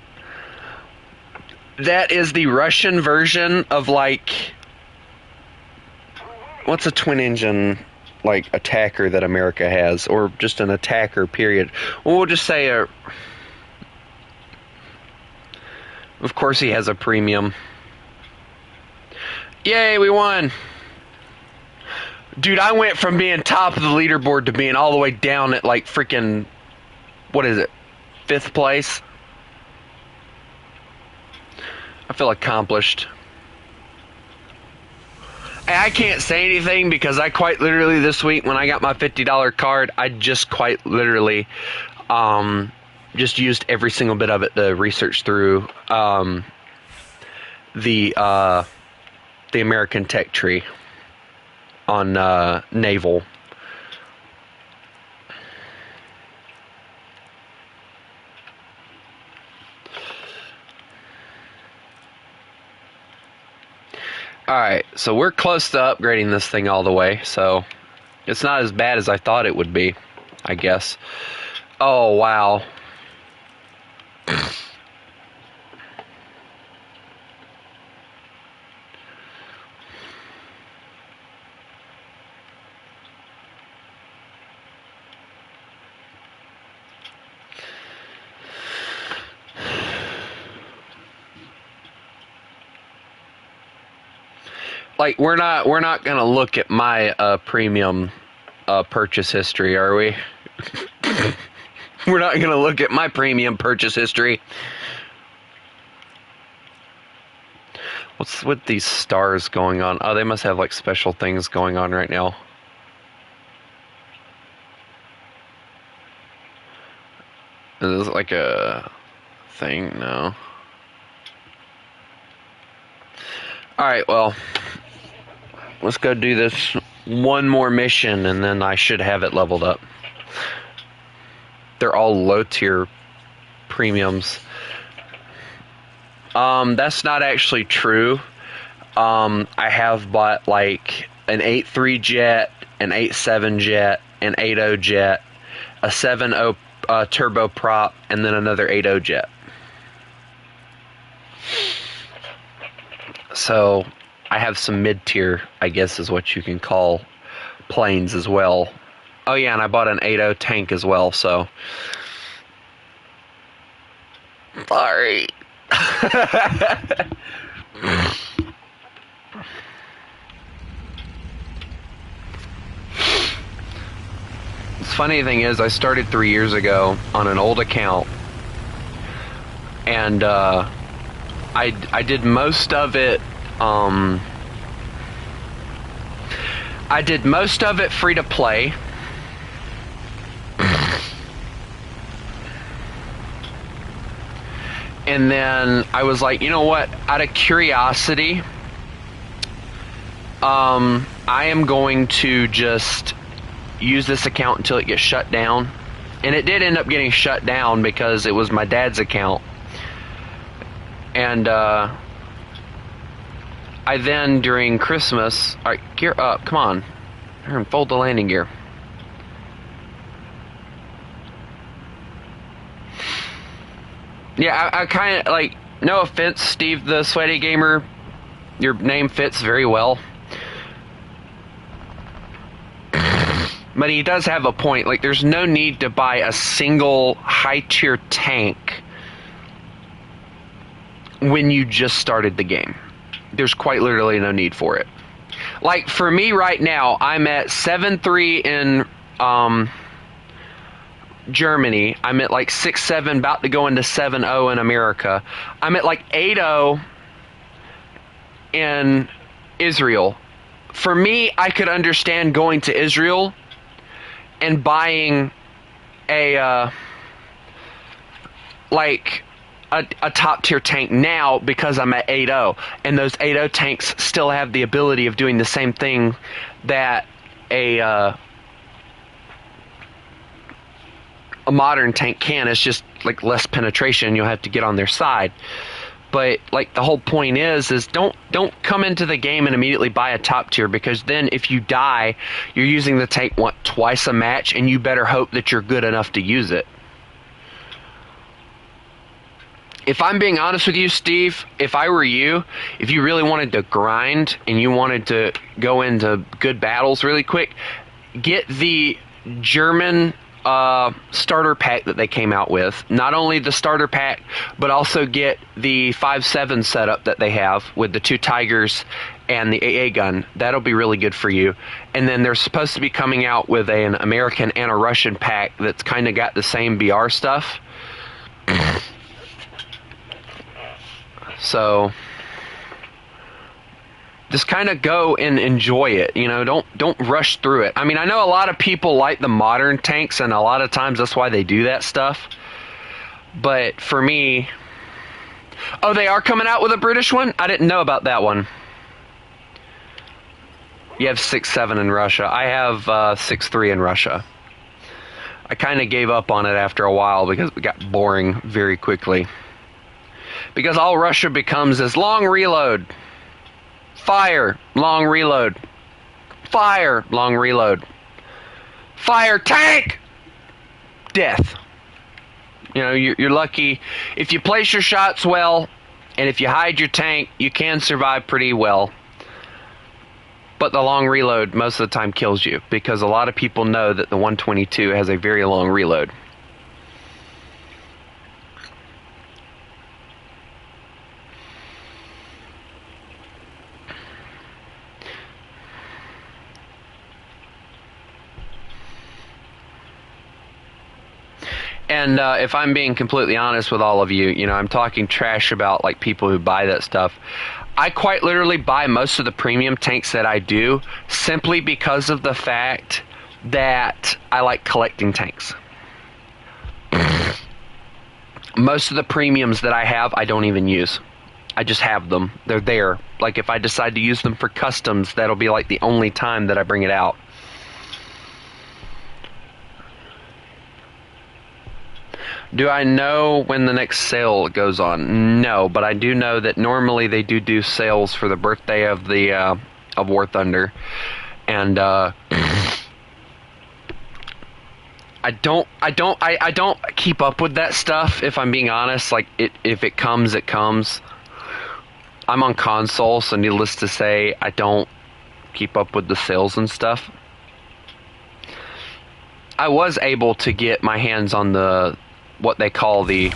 That is the Russian version of like, what's a twin engine like attacker that America has, or just an attacker period. Well, we'll just say of course he has a premium. Yay, we won. Dude, I went from being top of the leaderboard to being all the way down at like freaking, what is it, 5th place? I feel accomplished. And I can't say anything because I quite literally this week when I got my $50 card, I just quite literally just used every single bit of it to research through the American tech tree on naval. Alright, so we're close to upgrading this thing all the way, so it's not as bad as I thought it would be, I guess. Oh, wow. Like, we're not gonna look at my premium purchase history, are we? We're not gonna look at my premium purchase history. What's with these stars going on? Oh, they must have like special things going on right now. Is this like a thing? No. Alright, well, let's go do this one more mission and then I should have it leveled up. They're all low tier premiums. That's not actually true. I have bought like an 8.3 jet, an 8.7 jet, an 8.0 jet, a 7.0 turboprop, and then another 8.0 jet. So I have some mid-tier, I guess is what you can call, planes as well. Oh yeah, and I bought an 8.0 tank as well, so... Sorry. The funny thing is, I started 3 years ago on an old account, and I did most of it. I did most of it free to play. And then I was like, you know what? Out of curiosity, I am going to just use this account until it gets shut down. And it did end up getting shut down because it was my dad's account. And I then, during Christmas... Alright, gear up, come on. Here, and fold the landing gear. Yeah, I kind of, like, no offense, Steve the Sweaty Gamer, your name fits very well. But he does have a point. Like, there's no need to buy a single high-tier tank when you just started the game. There's quite literally no need for it. Like, for me right now, I'm at 7.3 in Germany. I'm at like 6.7, about to go into 7.0 in America. I'm at like 8.0 in Israel. For me, I could understand going to Israel and buying a like a top tier tank now because I'm at 8.0, and those 8.0 tanks still have the ability of doing the same thing that a modern tank can. It's just like less penetration. You'll have to get on their side. But like the whole point is don't come into the game and immediately buy a top tier, because then if you die, you're using the tank twice a match, and you better hope that you're good enough to use it. If I'm being honest with you, Steve, if I were you, if you really wanted to grind and you wanted to go into good battles really quick, get the German starter pack that they came out with. Not only the starter pack, but also get the 5.7 setup that they have with the 2 Tigers and the AA gun. That'll be really good for you. And then they're supposed to be coming out with an American and a Russian pack that's kind of got the same BR stuff. So just kind of go and enjoy it, you know, don't rush through it. I mean, I know a lot of people like the modern tanks, and a lot of times that's why they do that stuff. But for me... Oh, they are coming out with a British one? I didn't know about that one. You have 6.7 in Russia. I have 6.3 in Russia. I kind of gave up on it after a while because it got boring very quickly. Because all Russia becomes is long reload. Fire, long reload. Fire, long reload. Fire, tank! Death. You know, you're lucky. If you place your shots well, and if you hide your tank, you can survive pretty well. But the long reload most of the time kills you, because a lot of people know that the 122 has a very long reload. And if I'm being completely honest with all of you, you know, I'm talking trash about like people who buy that stuff. I quite literally buy most of the premium tanks that I do simply because of the fact that I like collecting tanks. Most of the premiums that I have, I don't even use. I just have them. They're there. Like if I decide to use them for customs, that'll be like the only time that I bring it out. Do I know when the next sale goes on? No, but I do know that normally they do sales for the birthday of the of War Thunder, and I don't keep up with that stuff, if I'm being honest. Like if it comes, it comes. I'm on console, so needless to say, I don't keep up with the sales and stuff. I was able to get my hands on the what they call the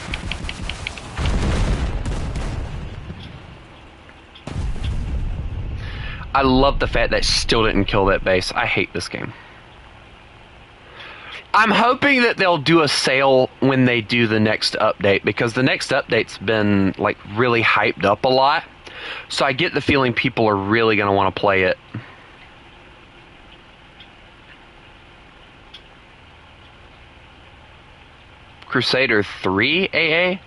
I love the fact that I still didn't kill that base. I hate this game. I'm hoping that they'll do a sale when they do the next update, because the next update's been like really hyped up a lot. So I get the feeling people are really going to want to play it. Crusader 3 AA?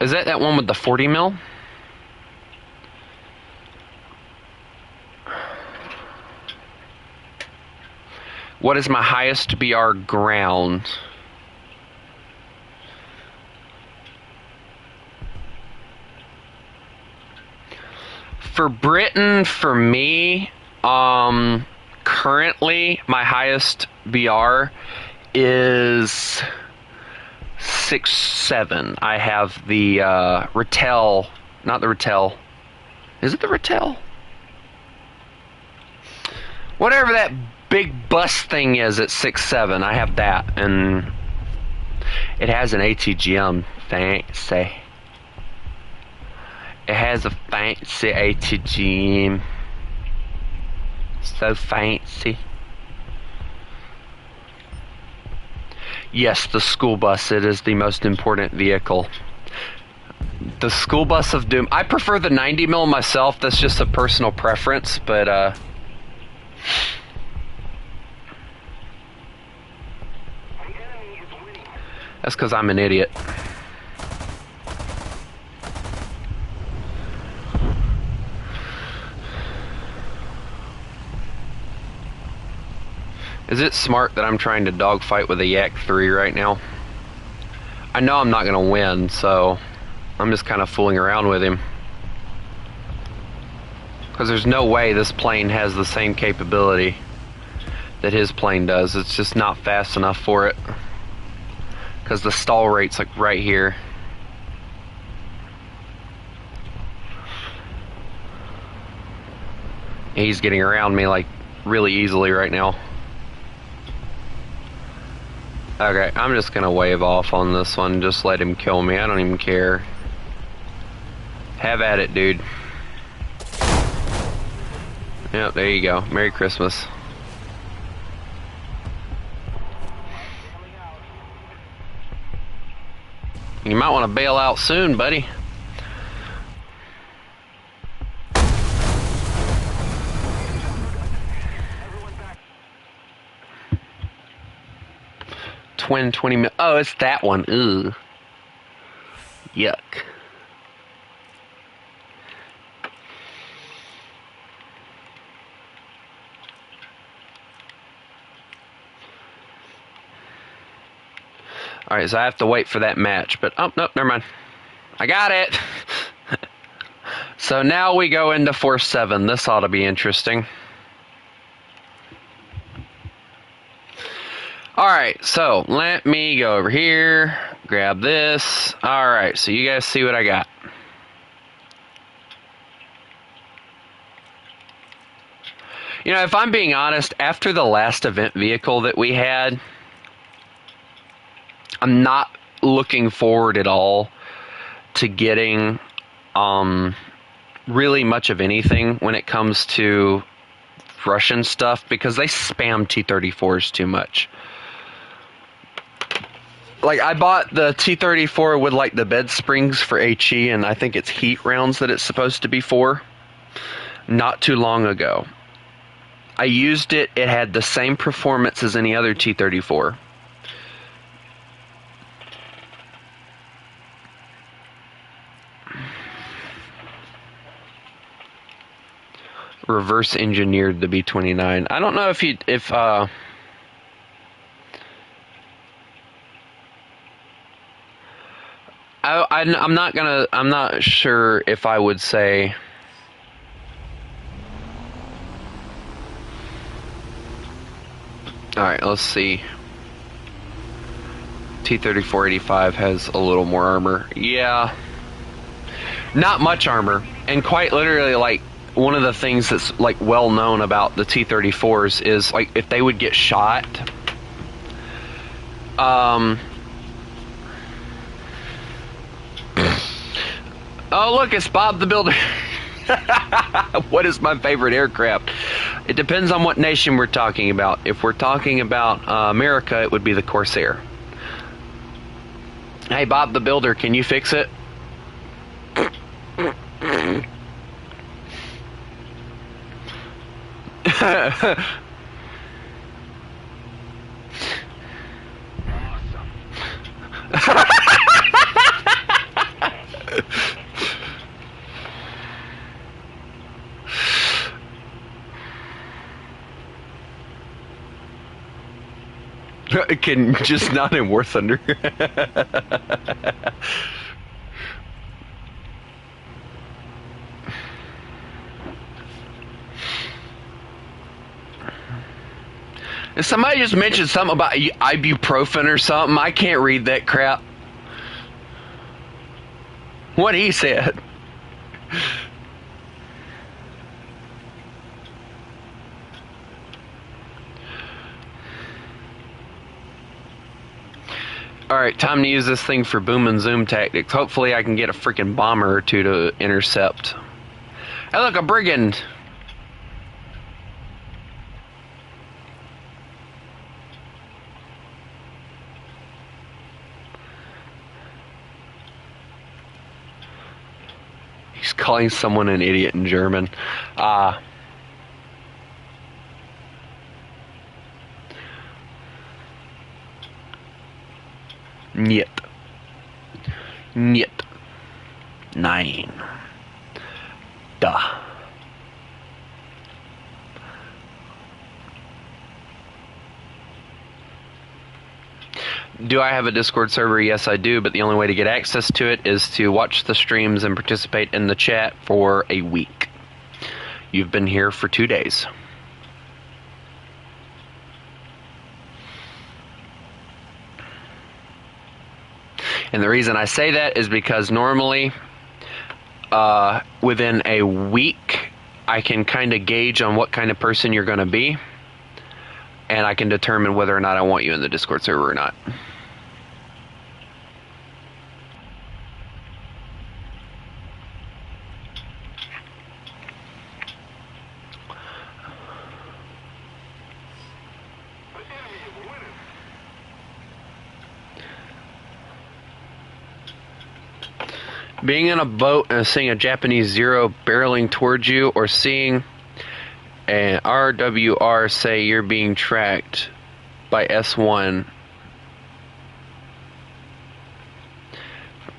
Is that one with the 40 mil? What is my highest BR ground? For Britain, for me, currently my highest BR is 6-7. I have the Rattel, not the Rattel. Is it the Rattel? Whatever that big bus thing is at 6-7, I have that, and it has an ATGM. Fancy. It has a fancy ATGM. So fancy. Yes, the school bus. It is the most important vehicle. The school bus of doom. I prefer the 90 mil myself. That's just a personal preference, but that's because I'm an idiot. Is it smart that I'm trying to dogfight with a Yak 3 right now? I know I'm not going to win, so I'm just kind of fooling around with him. Because there's no way this plane has the same capability that his plane does. It's just not fast enough for it. Because the stall rate's like right here. He's getting around me like really easily right now. Okay, I'm just gonna wave off on this one. Just let him kill me. I don't even care. Have at it, dude. Yep, there you go. Merry Christmas. You might want to bail out soon, buddy. Twin 20 mil. Oh, it's that one. Ugh. Yuck. Alright, so I have to wait for that match, but oh, nope, never mind. I got it! So now we go into Force 7. This ought to be interesting. Alright, so let me go over here, grab this. Alright, so you guys see what I got. You know, if I'm being honest, after the last event vehicle that we had, I'm not looking forward at all to getting really much of anything when it comes to Russian stuff, because they spam T-34s too much. Like, I bought the T-34 with, like, the bed springs for HE, and I think it's heat rounds that it's supposed to be for, not too long ago. I used it. It had the same performance as any other T-34. Reverse engineered the B-29. I don't know if I'm not sure if I would say. Alright, let's see. T-34-85 has a little more armor. Yeah. Not much armor. And quite literally, like, one of the things that's, like, well known about the T-34s is, like, if they would get shot, oh, look, it's Bob the Builder. What is my favorite aircraft? It depends on what nation we're talking about. If we're talking about America, it would be the Corsair. Hey, Bob the Builder, can you fix it? Can just not in War Thunder. Somebody just mentioned something about ibuprofen or something. I can't read that crap. What he said. Alright, time to use this thing for boom and zoom tactics. Hopefully I can get a freaking bomber or two to intercept. Hey, look, a brigand! He's calling someone an idiot in German. Niet. Niet. Nein. Da. Do I have a Discord server? Yes, I do, but the only way to get access to it is to watch the streams and participate in the chat for a week. You've been here for 2 days. And the reason I say that is because normally, within a week, I can kind of gauge on what kind of person you're going to be, and I can determine whether or not I want you in the Discord server or not. Being in a boat and seeing a Japanese Zero barreling towards you, or seeing an RWR say you're being tracked by S1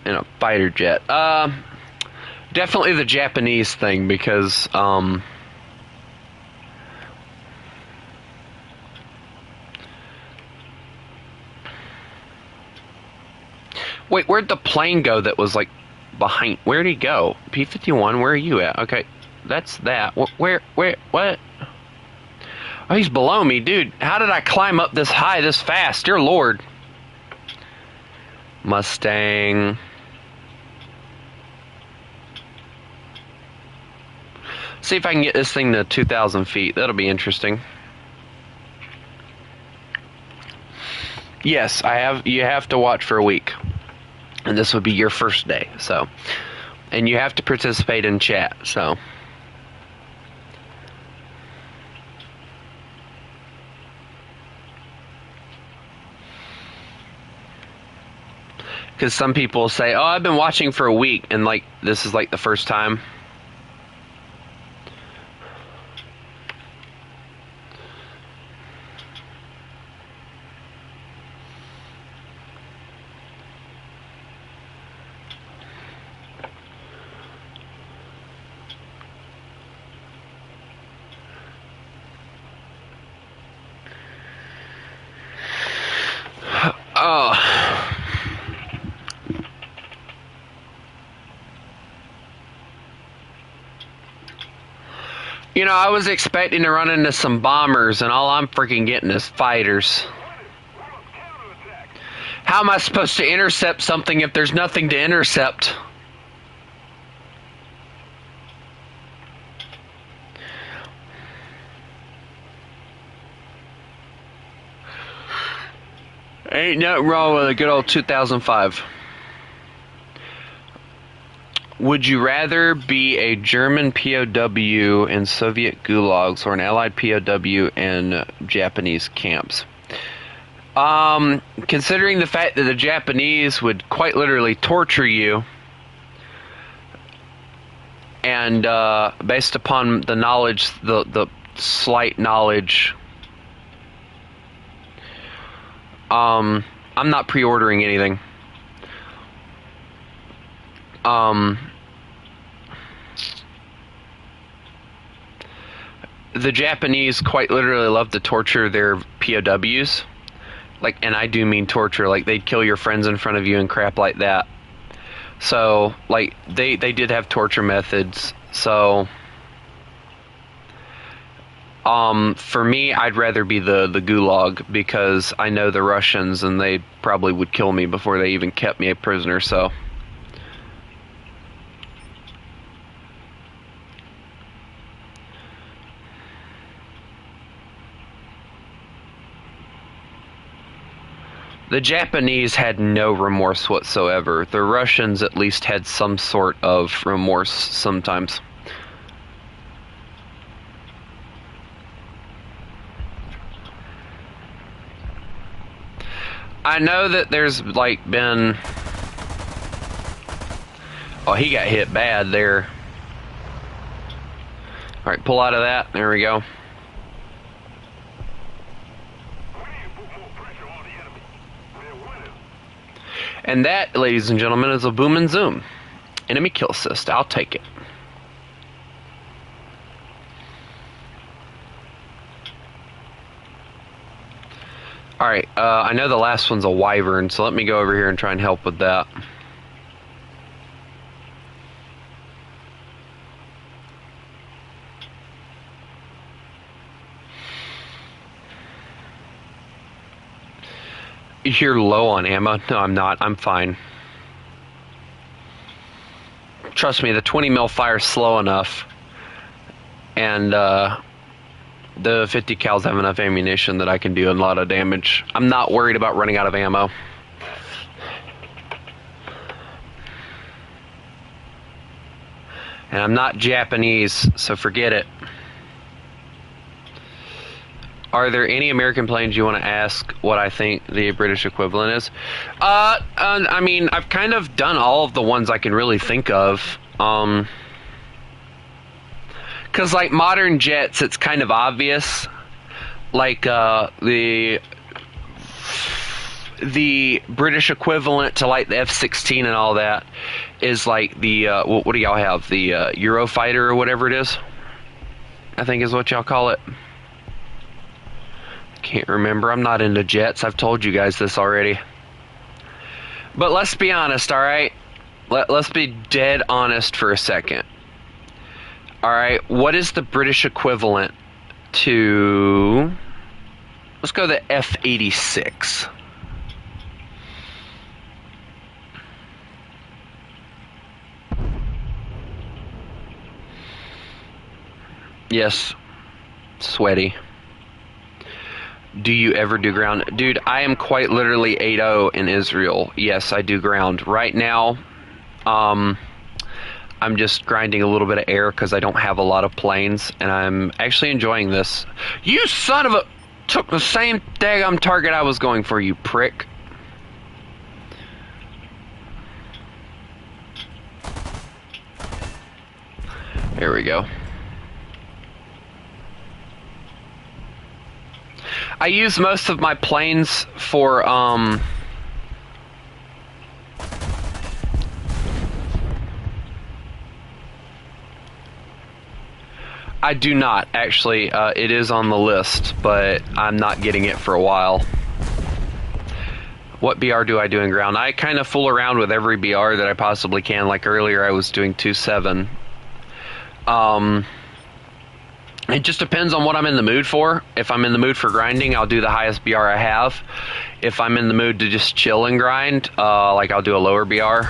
in a fighter jet. Definitely the Japanese thing, because wait, where'd the plane go that was like behind. Where'd he go? P-51, where are you at? Okay, that's that. Where, what? Oh, he's below me. Dude, how did I climb up this high this fast? Dear Lord. Mustang. See if I can get this thing to 2,000 feet. That'll be interesting. Yes, I have. You have to watch for a week. And this would be your first day, so. And you have to participate in chat, so. Because some people say, oh, I've been watching for a week, and like, this is like the first time. Oh. You know, I was expecting to run into some bombers, and all I'm freaking getting is fighters. How am I supposed to intercept something if there's nothing to intercept? Ain't nothing wrong with a good old 2005. Would you rather be a German POW in Soviet gulags or an Allied POW in Japanese camps? Considering the fact that the Japanese would quite literally torture you, and based upon the knowledge, the slight knowledge, I'm not pre-ordering anything. The Japanese quite literally love to torture their POWs. Like, and I do mean torture, like they'd kill your friends in front of you and crap like that. So, like, they did have torture methods. So, for me, I'd rather be the gulag, because I know the Russians and they probably would kill me before they even kept me a prisoner, so. The Japanese had no remorse whatsoever. The Russians at least had some sort of remorse sometimes. I know that there's like been... Oh, he got hit bad there. Alright, pull out of that. There we go. And that, ladies and gentlemen, is a boom and zoom. Enemy kill assist. I'll take it. Alright, I know the last one's a wyvern, so let me go over here and try and help with that. You're low on ammo? No, I'm not. I'm fine. Trust me, the 20 mil fire's slow enough. And the 50 cals have enough ammunition that I can do a lot of damage. I'm not worried about running out of ammo. And I'm not Japanese, so forget it. Are there any American planes you want to ask what I think the British equivalent is? I mean, I've kind of done all of the ones I can really think of. Because, like, modern jets, it's kind of obvious. Like, the British equivalent to, like, the F-16 and all that is, like, the, what do y'all have? The Eurofighter or whatever it is? I think is what y'all call it. Can't remember. I'm not into jets. I've told you guys this already. But let's be honest, alright? let's be dead honest for a second. Alright, what is the British equivalent to... Let's go the F-86. Yes. Sweaty. Do you ever do ground? Dude, I am quite literally 8-0 in Israel. Yes, I do ground. Right now, I'm just grinding a little bit of air because I don't have a lot of planes, and I'm actually enjoying this. You son of a... Took the same daggum target I was going for, you prick. There we go. I use most of my planes for, I do not, actually. It is on the list, but I'm not getting it for a while. What BR do I do in ground? I kind of fool around with every BR that I possibly can. Like earlier, I was doing 2.7. It just depends on what I'm in the mood for. If I'm in the mood for grinding, I'll do the highest BR I have. If I'm in the mood to just chill and grind, like I'll do a lower BR.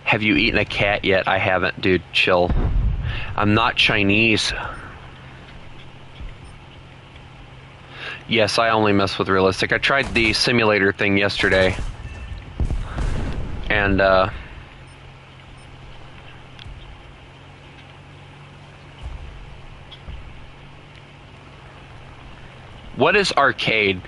Have you eaten a cat yet? I haven't, dude. Chill. I'm not Chinese. Yes, I only mess with realistic. I tried the simulator thing yesterday. And, what is arcade?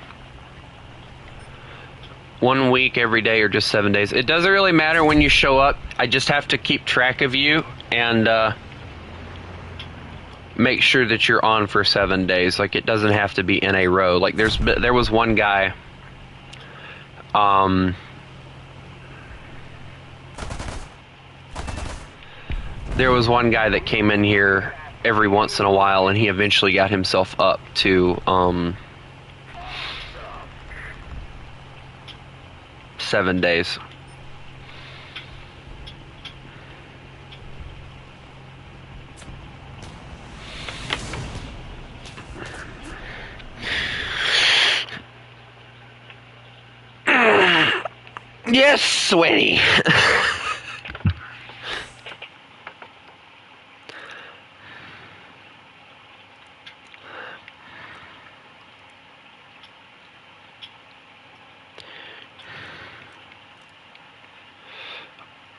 1 week, every day, or just 7 days? It doesn't really matter when you show up. I just have to keep track of you and make sure that you're on for 7 days. Like, it doesn't have to be in a row. Like, there was one guy, there was one guy that came in here every once in a while, and he eventually got himself up to 7 days. Yes, sweaty.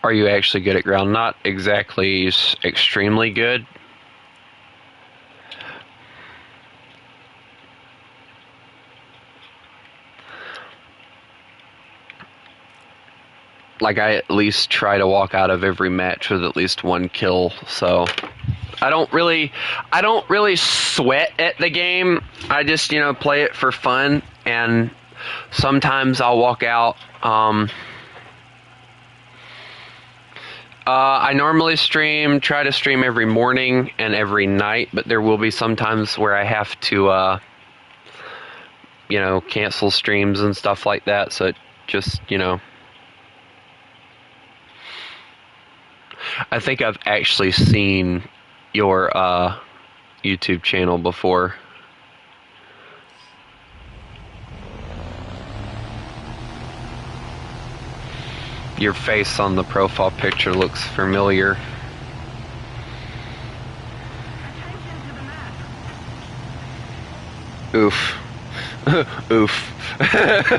Are you actually good at ground? Not exactly extremely good. Like, I at least try to walk out of every match with at least 1 kill, so I don't really sweat at the game. I just, play it for fun, and sometimes I'll walk out. I normally try to stream every morning and every night, but there will be some times where I have to, cancel streams and stuff like that, so it just, I think I've actually seen your, YouTube channel before. Your face on the profile picture looks familiar. Oof. Oof.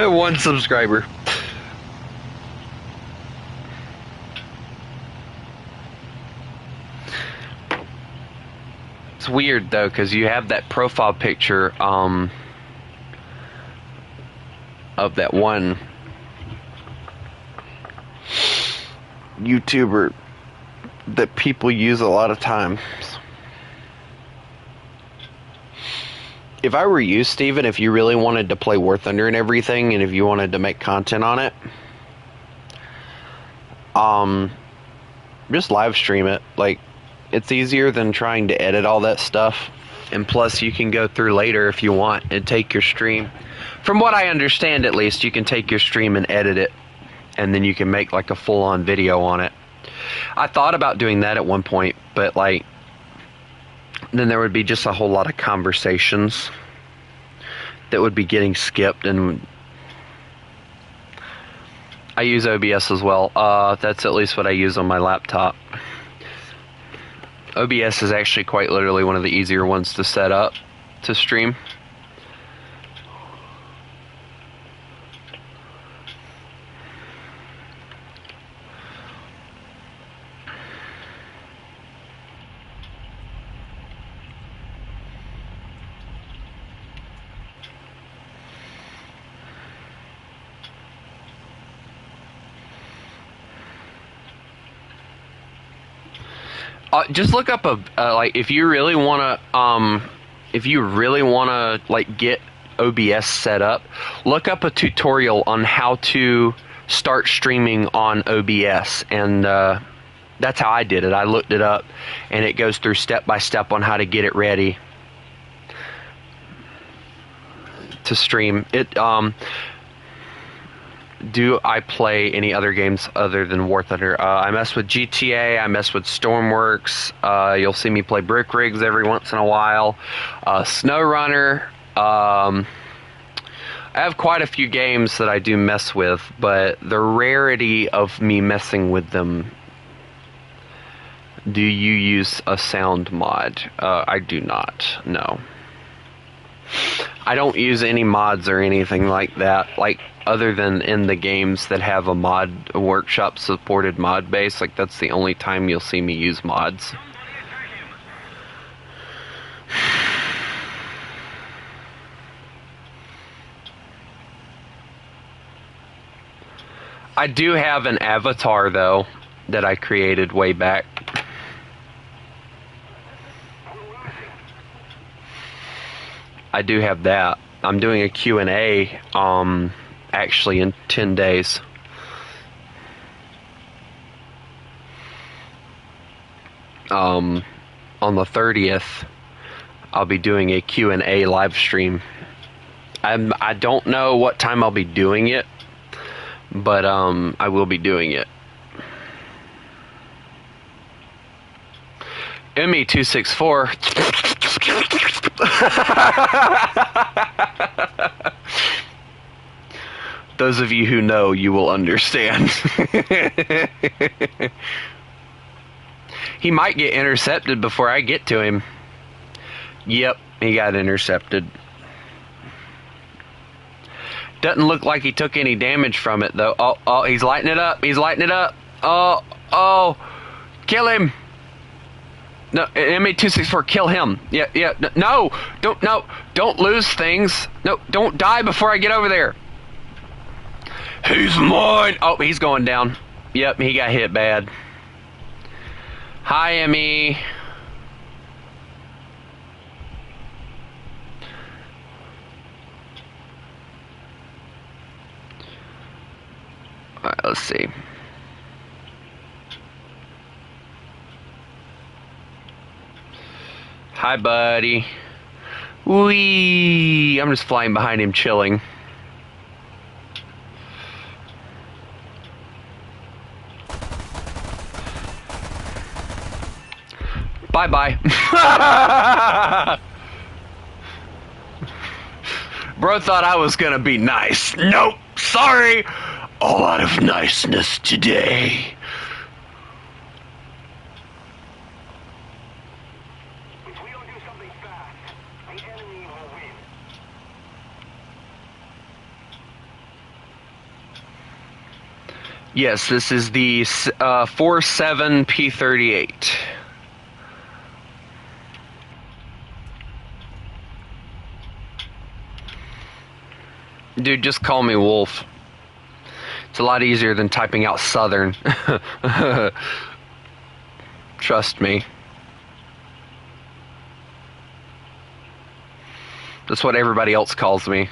1 subscriber. It's weird though, because you have that profile picture of that one YouTuber that people use a lot of times. If I were you, Steven, if you really wanted to play War Thunder and everything, and if you wanted to make content on it, just live stream it. Like, it's easier than trying to edit all that stuff. And plus, you can go through later if you want and take your stream. From what I understand, at least, you can take your stream and edit it. And then you can make like a full-on video on it. I thought about doing that at one point, but like, then there would be just a whole lot of conversations that would be getting skipped. And I use OBS as well. That's at least what I use on my laptop. OBS is actually quite literally one of the easier ones to set up to stream. Just look up like if you really wanna like get OBS set up, look up a tutorial on how to start streaming on OBS, and that's how I did it. I looked it up, and it goes through step by step on how to get it ready to stream it. Do I play any other games other than War Thunder? I mess with GTA, I mess with Stormworks, you'll see me play Brick Rigs every once in a while, SnowRunner. I have quite a few games that I do mess with, but the rarity of me messing with them. Do you use a sound mod? I do not, no. I don't use any mods or anything like that, like other than in the games that have a workshop supported mod base. Like that's the only time you'll see me use mods. I do have an avatar though that I created way back. I do have that. I'm doing a Q&A actually in 10 days. On the 30th, I'll be doing a Q&A live stream. I don't know what time I'll be doing it, but I will be doing it. ME264. Those of you who know, you will understand. He might get intercepted before I get to him. Yep, he got intercepted. Doesn't look like he took any damage from it, though. Oh, he's lighting it up. He's lighting it up. Oh, kill him. No, ME264, kill him. Yeah, no, don't lose things. No, don't die before I get over there. He's mine. Oh, he's going down. Yep, he got hit bad. Hi, Emmy. Alright, let's see. Hi, buddy. Whee! I'm just flying behind him, chilling. Bye-bye. Bro thought I was gonna be nice. Nope, sorry. All out of niceness today. Yes, this is the 47 P38. Dude, just call me Wolf. It's a lot easier than typing out Southern. Trust me. That's what everybody else calls me.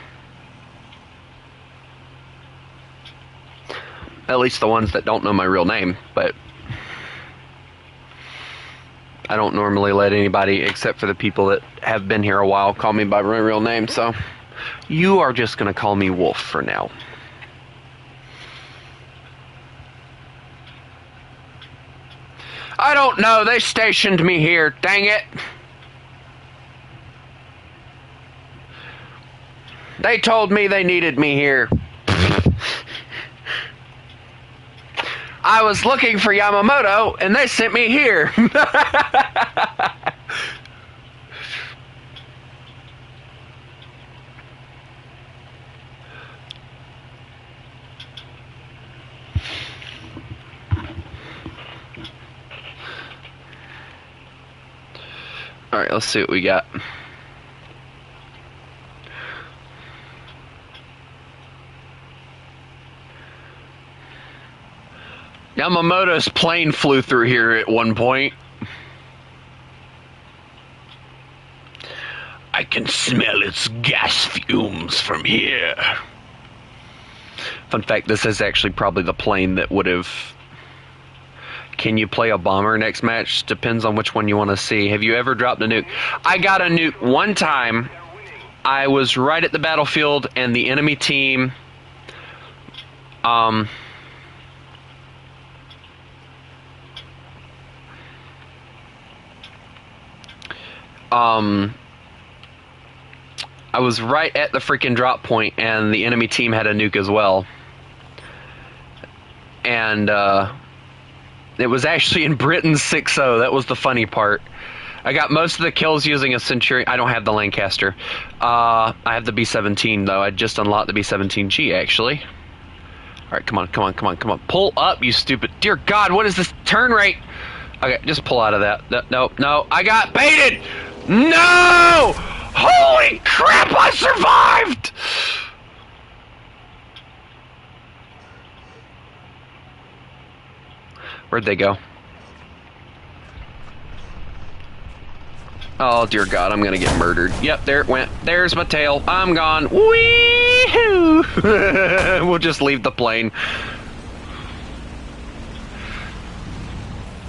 At least the ones that don't know my real name, but I don't normally let anybody, except for the people that have been here a while, call me by my real name, so you are just going to call me Wolf for now. I don't know, they stationed me here, dang it. They told me they needed me here. I was looking for Yamamoto, and they sent me here. Alright, let's see what we got. Yamamoto's plane flew through here at one point. I can smell its gas fumes from here. Fun fact, this is actually probably the plane that would have... Can you play a bomber next match? Depends on which one you want to see. Have you ever dropped a nuke? I got a nuke one time. I was right at the battlefield and the enemy team... I was right at the freaking drop point, and the enemy team had a nuke as well. And, it was actually in Britain 6-0. That was the funny part. I got most of the kills using a Centurion. I don't have the Lancaster. I have the B-17, though. I just unlocked the B-17G, actually. Alright, come on, come on, come on, come on. Pull up, you stupid... Dear God, what is this turn rate? Okay, just pull out of that. No, no, I got baited! No! Holy crap, I survived! Where'd they go? Oh, dear God, I'm gonna get murdered. Yep, there it went. There's my tail. I'm gone. Wee-hoo! We'll just leave the plane.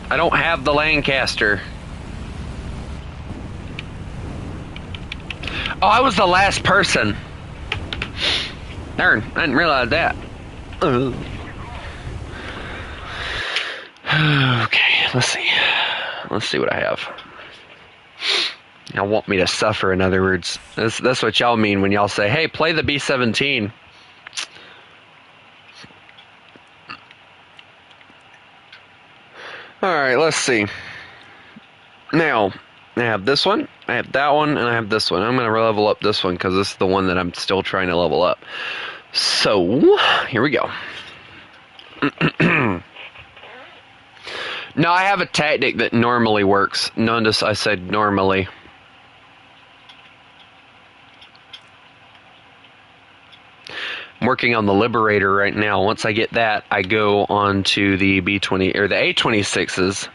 I don't have the Lancaster. Oh, I was the last person. Darn, I didn't realize that. Okay, let's see. Let's see what I have. Y'all want me to suffer, in other words. That's what y'all mean when y'all say, hey, play the B-17. Alright, let's see. Now, I have this one, I have that one, and I have this one. I'm going to level up this one because this is the one that I'm still trying to level up. So, here we go. Now, I have a tactic that normally works. Notice I said normally. I'm working on the Liberator right now. Once I get that, I go on to the B-20 or the A-26s.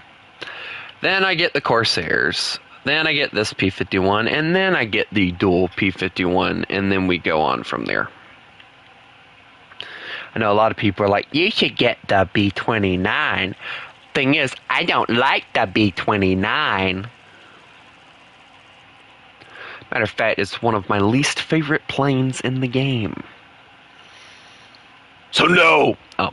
Then I get the Corsairs. Then I get this P-51, and then I get the dual P-51, and then we go on from there. I know a lot of people are like, you should get the B-29. Thing is, I don't like the B-29. Matter of fact, it's one of my least favorite planes in the game. So no! Oh.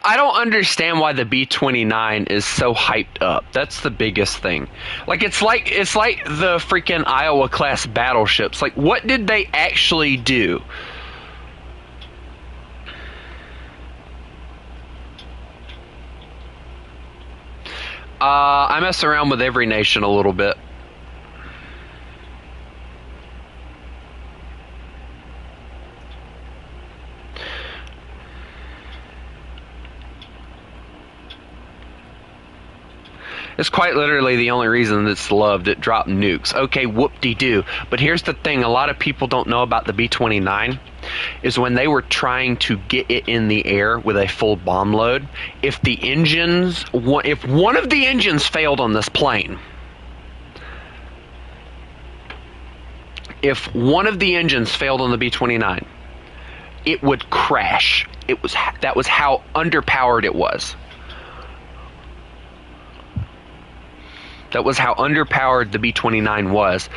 I don't understand why the B-29 is so hyped up. That's the biggest thing. Like it's like the freaking Iowa class battleships. Like, what did they actually do? I mess around with every nation a little bit. It's quite literally the only reason it's loved. It dropped nukes. Okay, whoop-de-doo. But here's the thing a lot of people don't know about the B-29 is when they were trying to get it in the air with a full bomb load, if one of the engines failed on this plane, if one of the engines failed on the B-29, it would crash. That was how underpowered it was. That was how underpowered the B-29 was.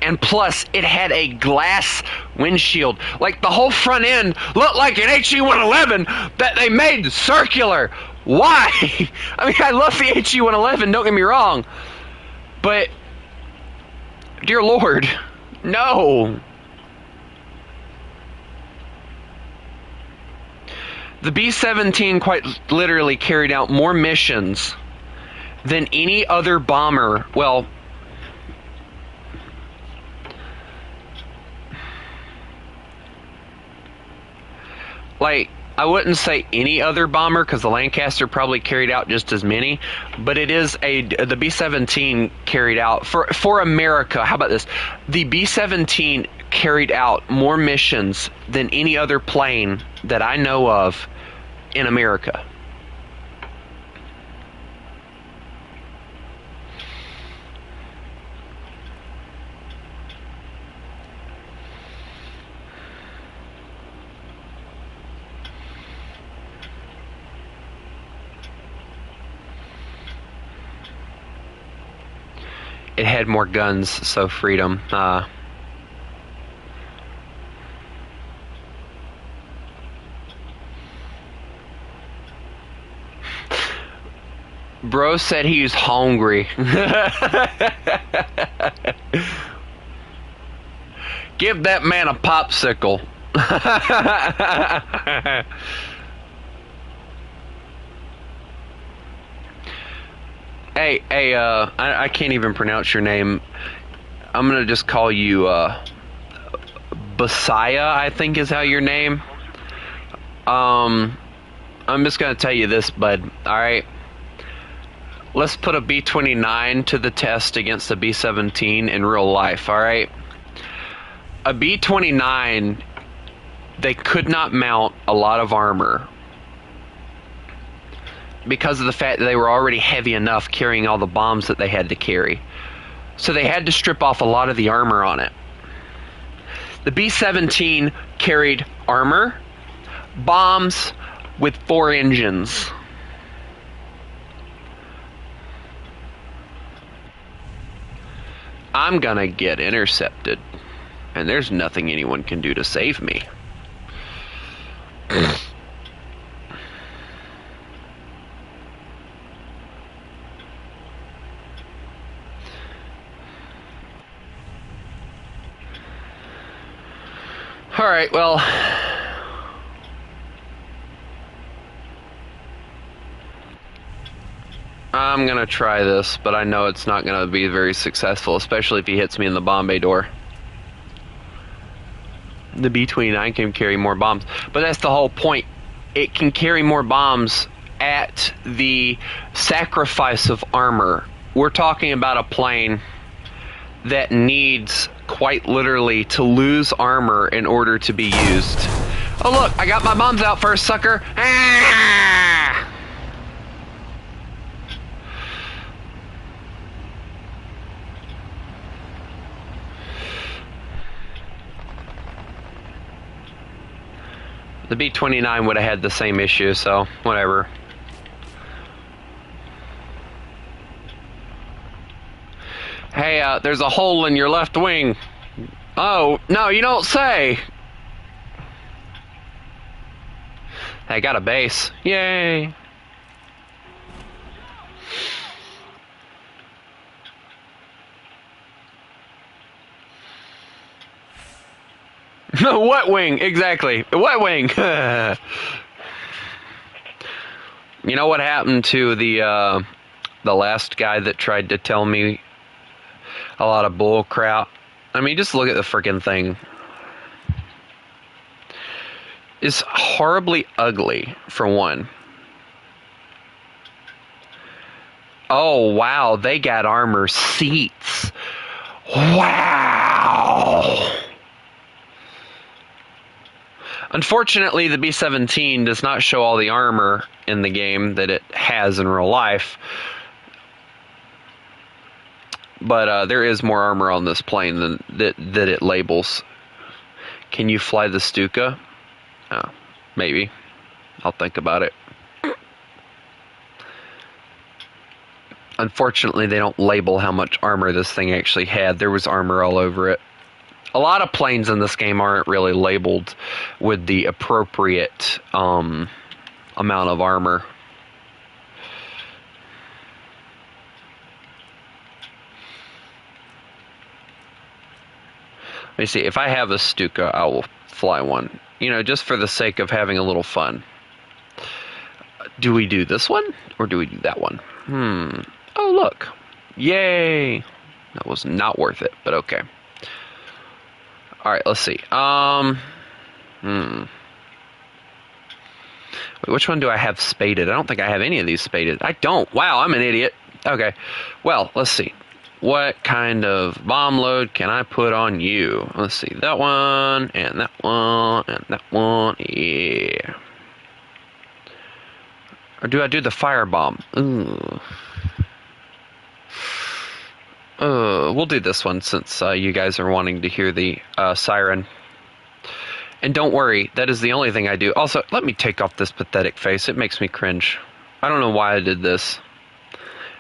And plus, it had a glass windshield. Like, the whole front end looked like an HE-111 that they made circular. Why? I mean, I love the HE-111, don't get me wrong. But, dear Lord, no. The B-17 quite literally carried out more missions than any other bomber. Well, like, I wouldn't say any other bomber, because the Lancaster probably carried out just as many, but it is the B-17 carried out for America. How about this? The B-17 carried out more missions than any other plane that I know of in America. It had more guns, so freedom. Bro said he's hungry. Give that man a popsicle. Hey, I can't even pronounce your name. I'm gonna just call you Basaya, I think is how your name. I'm just gonna tell you this, bud. All right. Let's put a B-29 to the test against a B-17 in real life, all right? A B-29, they could not mount a lot of armor because of the fact that they were already heavy enough carrying all the bombs that they had to carry. So they had to strip off a lot of the armor on it. The B-17 carried armor, bombs with 4 engines. I'm gonna get intercepted, and there's nothing anyone can do to save me. Alright, well, I'm gonna try this, but I know it's not gonna be very successful, especially if he hits me in the bomb bay door. The B-29 can carry more bombs, but that's the whole point. It can carry more bombs at the sacrifice of armor. We're talking about a plane that needs, quite literally, to lose armor in order to be used. Oh look, I got my bombs out first, sucker! Ah! The B-29 would have had the same issue, so whatever. Hey, there's a hole in your left wing. Oh, no, you don't say. I got a base. Yay. What wing? Exactly. What wing? You know what happened to the last guy that tried to tell me a lot of bull crap? I mean, just look at the freaking thing. It's horribly ugly, for one. Oh, wow, they got armor seats. Wow. Unfortunately, the B-17 does not show all the armor in the game that it has in real life. But there is more armor on this plane than that it labels. Can you fly the Stuka? Oh, maybe. I'll think about it. Unfortunately, they don't label how much armor this thing actually had. There was armor all over it. A lot of planes in this game aren't really labeled with the appropriate amount of armor. Let me see. If I have a Stuka, I will fly one. You know, just for the sake of having a little fun. Do we do this one? Or do we do that one? Oh, look. Yay. That was not worth it, but okay. Alright, let's see. Wait, which one do I have spaded? I don't think I have any of these spaded. I don't. Wow, I'm an idiot. Okay. Well, let's see. What kind of bomb load can I put on you? Let's see. That one, and that one, and that one. Yeah. Or do I do the firebomb? Ooh. We'll do this one since you guys are wanting to hear the siren. And don't worry, that is the only thing I do. Also, let me take off this pathetic face. It makes me cringe. I don't know why I did this.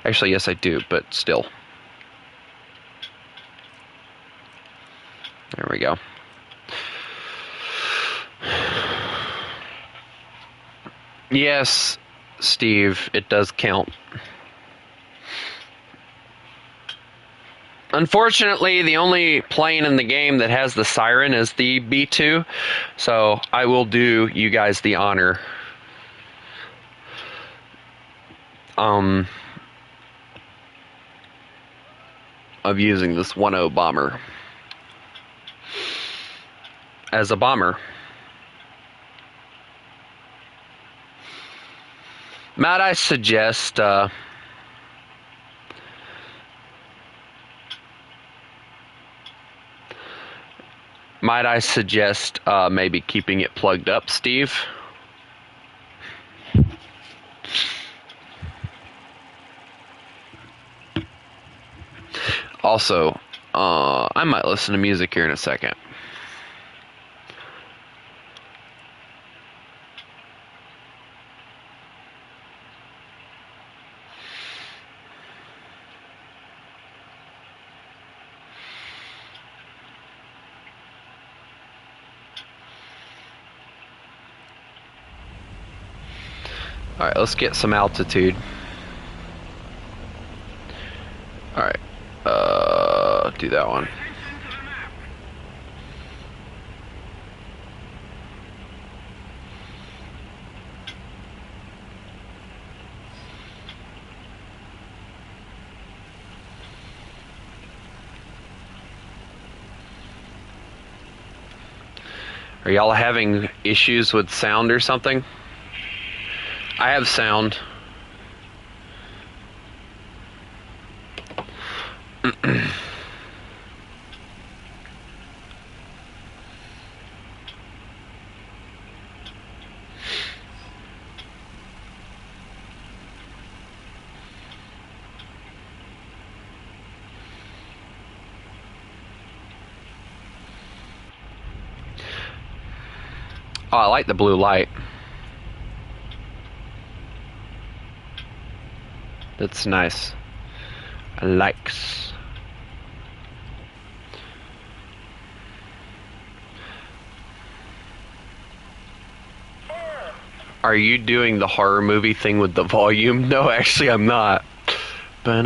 Actually, yes, I do, but still. There we go. Yes, Steve, it does count. Unfortunately, the only plane in the game that has the siren is the B-2, so I will do you guys the honor of using this 1-0 bomber as a bomber. Might I suggest maybe keeping it plugged up, Steve? Also, I might listen to music here in a second. Alright, let's get some altitude. Alright, do that one. Are y'all having issues with sound or something? I have sound. Oh, I like the blue light. That's nice. I likes. Are you doing the horror movie thing with the volume? No, actually, I'm not. No.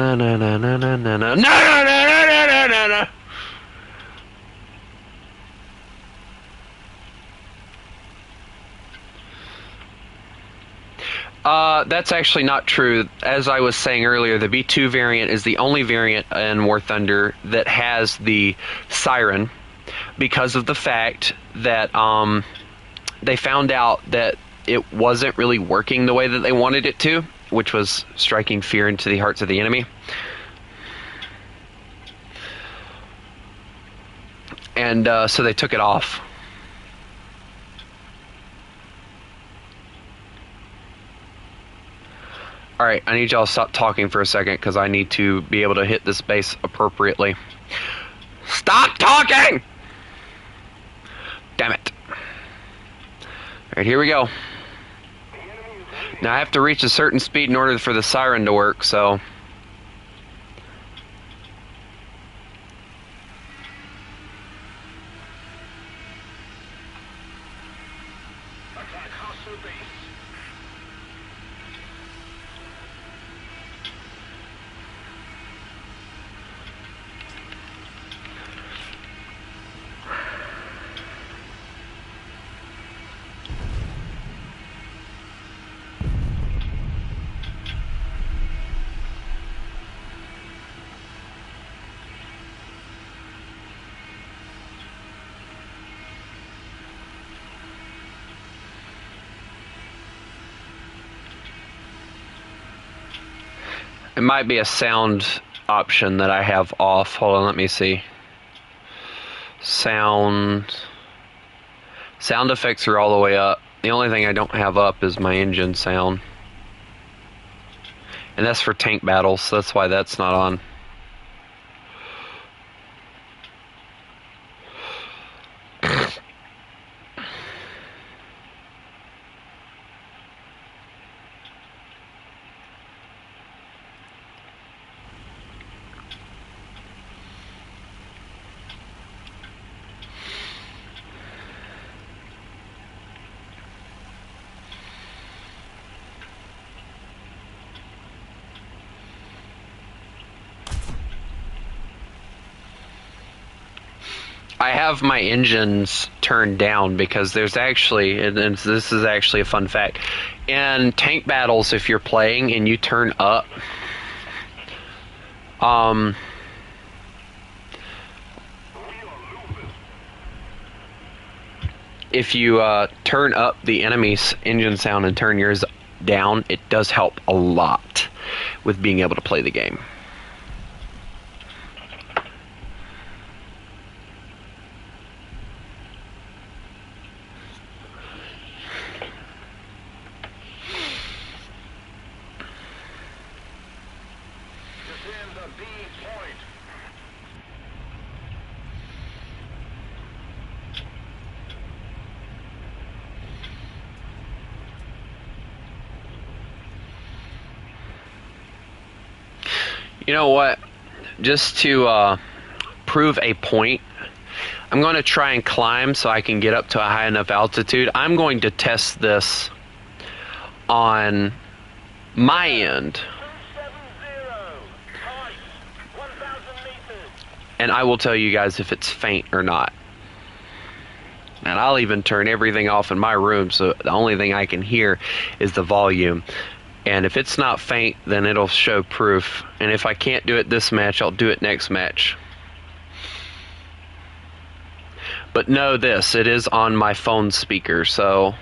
That's actually not true. As I was saying earlier, the B2 variant is the only variant in War Thunder that has the siren because of the fact that they found out that it wasn't really working the way that they wanted it to, which was striking fear into the hearts of the enemy. And so they took it off. Alright, I need y'all to stop talking for a second because I need to be able to hit this base appropriately. Stop talking! Damn it. Alright, here we go. Now I have to reach a certain speed in order for the siren to work, so... It might be a sound option that I have off. Hold on, let me see. Sound effects are all the way up. The only thing I don't have up is my engine sound. And that's for tank battles, so that's why that's not on. I have my engines turned down because there's actually, and this is actually a fun fact, in tank battles, if you're playing and you turn up, if you turn up the enemy's engine sound and turn yours down, it does help a lot with being able to play the game. You know what? Just to prove a point, I'm going to try and climb so I can get up to a high enough altitude. I'm going to test this on my end. And I will tell you guys if it's faint or not. And I'll even turn everything off in my room so the only thing I can hear is the volume. And if it's not faint, then it'll show proof. And if I can't do it this match, I'll do it next match. But know this, it is on my phone speaker, so...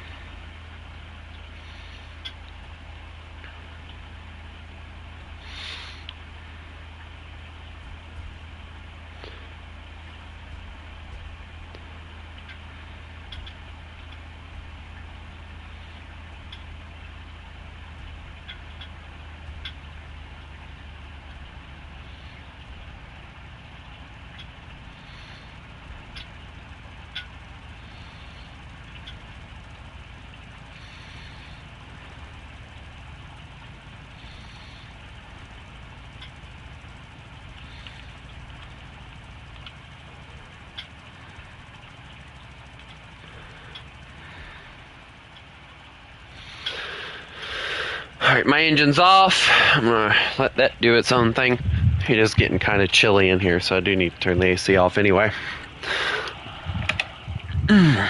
Alright, my engine's off. I'm gonna let that do its own thing. It is getting kind of chilly in here, so I do need to turn the AC off anyway. Alright,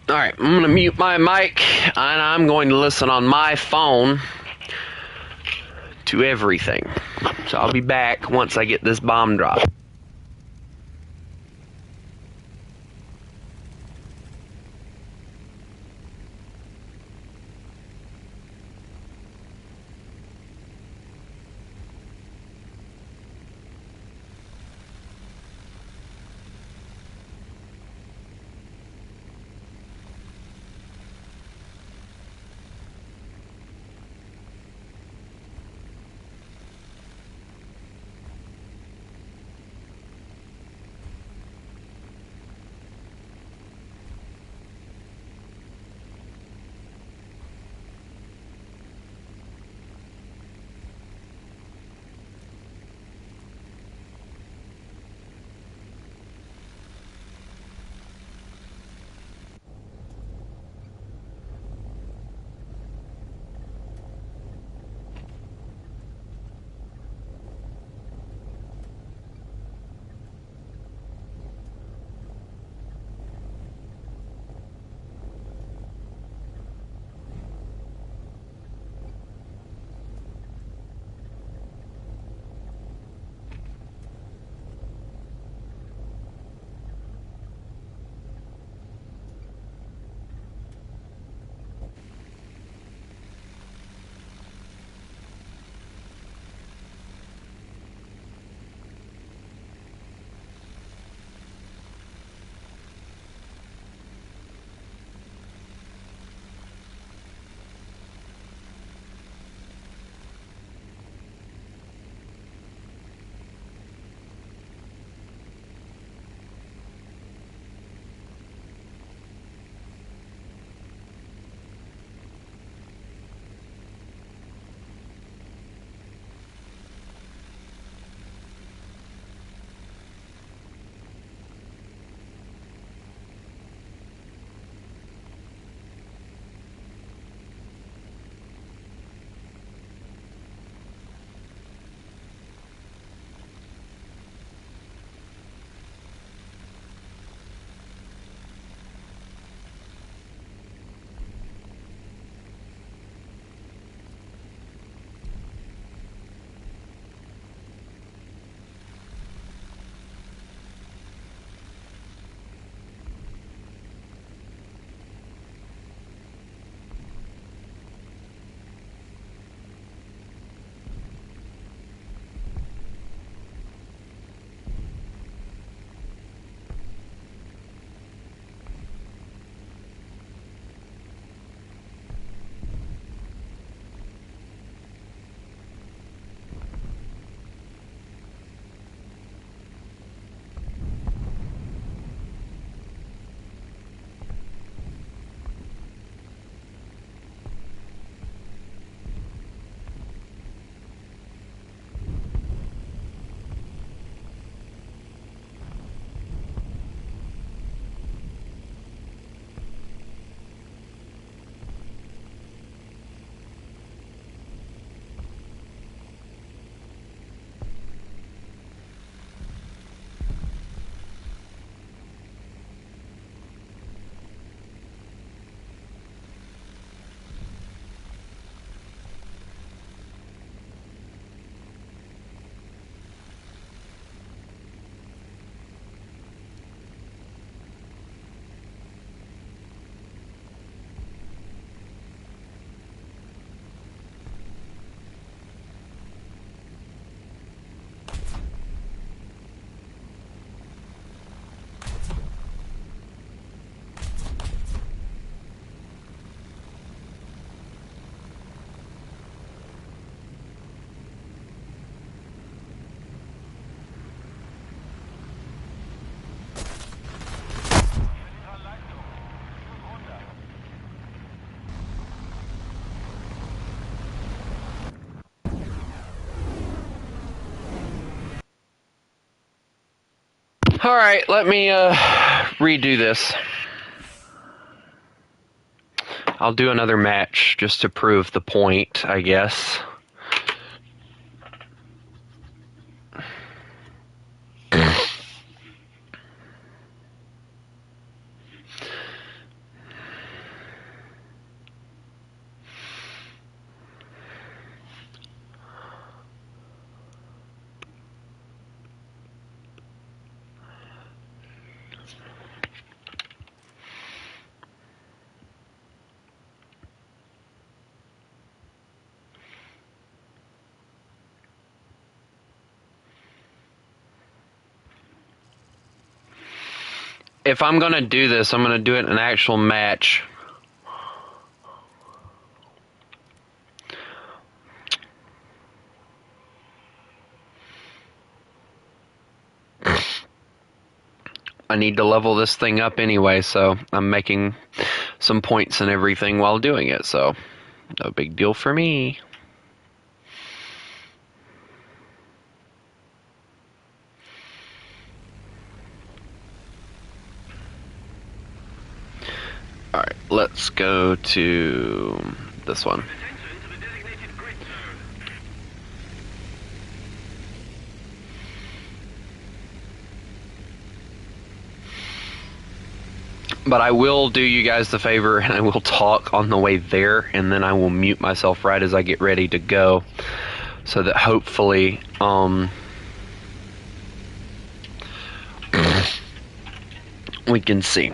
I'm gonna mute my mic, and I'm going to listen on my phone to everything. So I'll be back once I get this bomb dropped. Alright, let me redo this. I'll do another match just to prove the point, I guess. If I'm gonna do this, I'm gonna do it in an actual match. I need to level this thing up anyway, so I'm making some points and everything while doing it, so no big deal for me. Alright, let's go to this one. But I will do you guys the favor and I will talk on the way there, and then I will mute myself right as I get ready to go, so that hopefully we can see.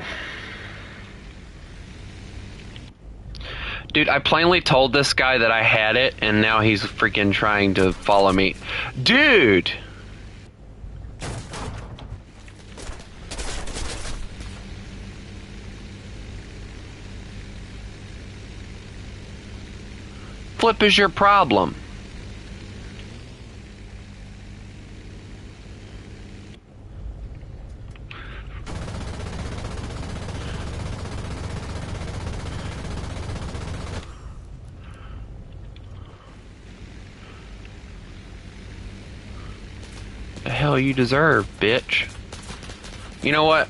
Dude, I plainly told this guy that I had it, and now he's freaking trying to follow me. Dude! Flip is your problem. The hell you deserve, bitch. You know what?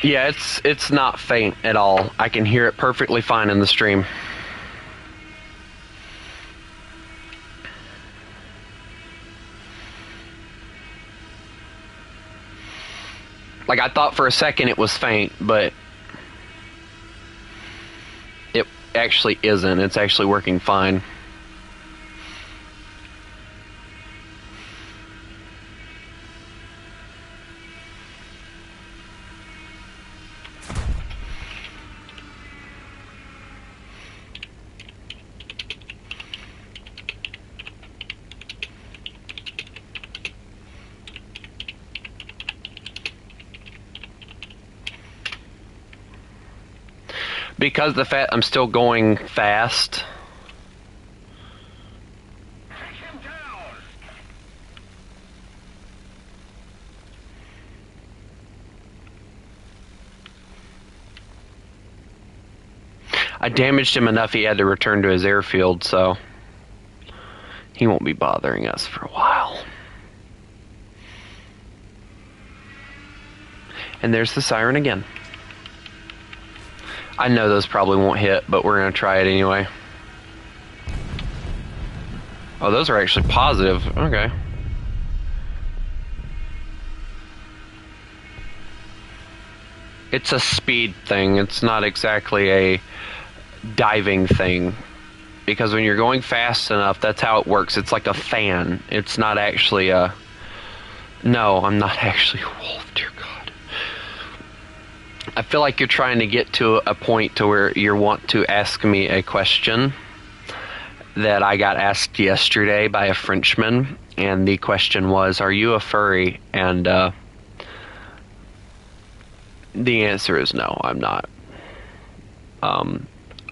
Yeah, it's not faint at all. I can hear it perfectly fine in the stream. Like, I thought for a second it was faint, but it actually isn't. It's actually working fine. Because the fact I'm still going fast. I damaged him enough he had to return to his airfield, so he won't be bothering us for a while. And there's the siren again. I know those probably won't hit, but we're going to try it anyway. Oh, those are actually positive. Okay. It's a speed thing. It's not exactly a diving thing. Because when you're going fast enough, that's how it works. It's like a fan. It's not actually a... No, I'm not actually a wolf, dear God. I feel like you're trying to get to a point to where you want to ask me a question, that I got asked yesterday by a Frenchman, and the question was, "Are you a furry?" And the answer is no, I'm not.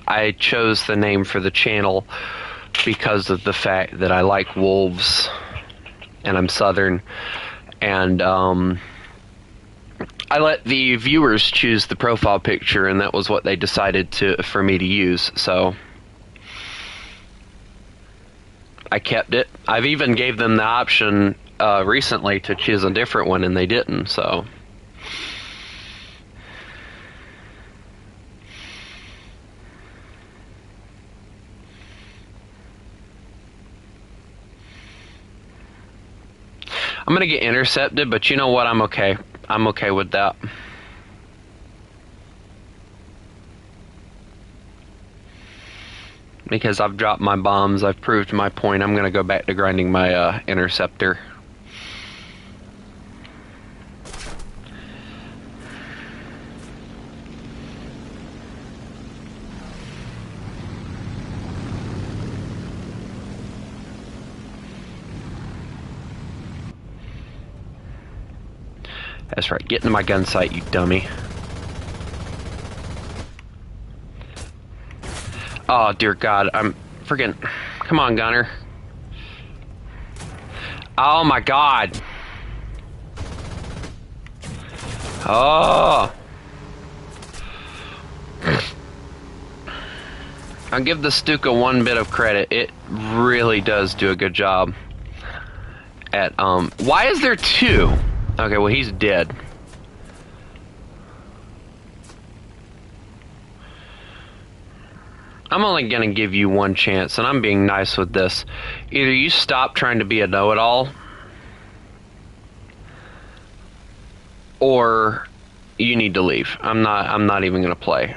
I chose the name for the channel because of the fact that I like wolves, and I'm Southern, and I let the viewers choose the profile picture, and that was what they decided for me to use, so I kept it. I've even gave them the option recently to choose a different one, and they didn't, so. I'm gonna get intercepted, but you know what? I'm okay. I'm okay with that. Because I've dropped my bombs, I've proved my point. I'm gonna go back to grinding my interceptor. That's right, get into my gun sight, you dummy. Oh, dear God, I'm friggin'... Come on, gunner. Oh, my God. Oh. I'll give the Stuka one bit of credit. It really does do a good job at, Why is there two? Okay, well, he's dead. I'm only gonna give you one chance, and I'm being nice with this. Either you stop trying to be a know-it-all, or you need to leave. I'm not even gonna play.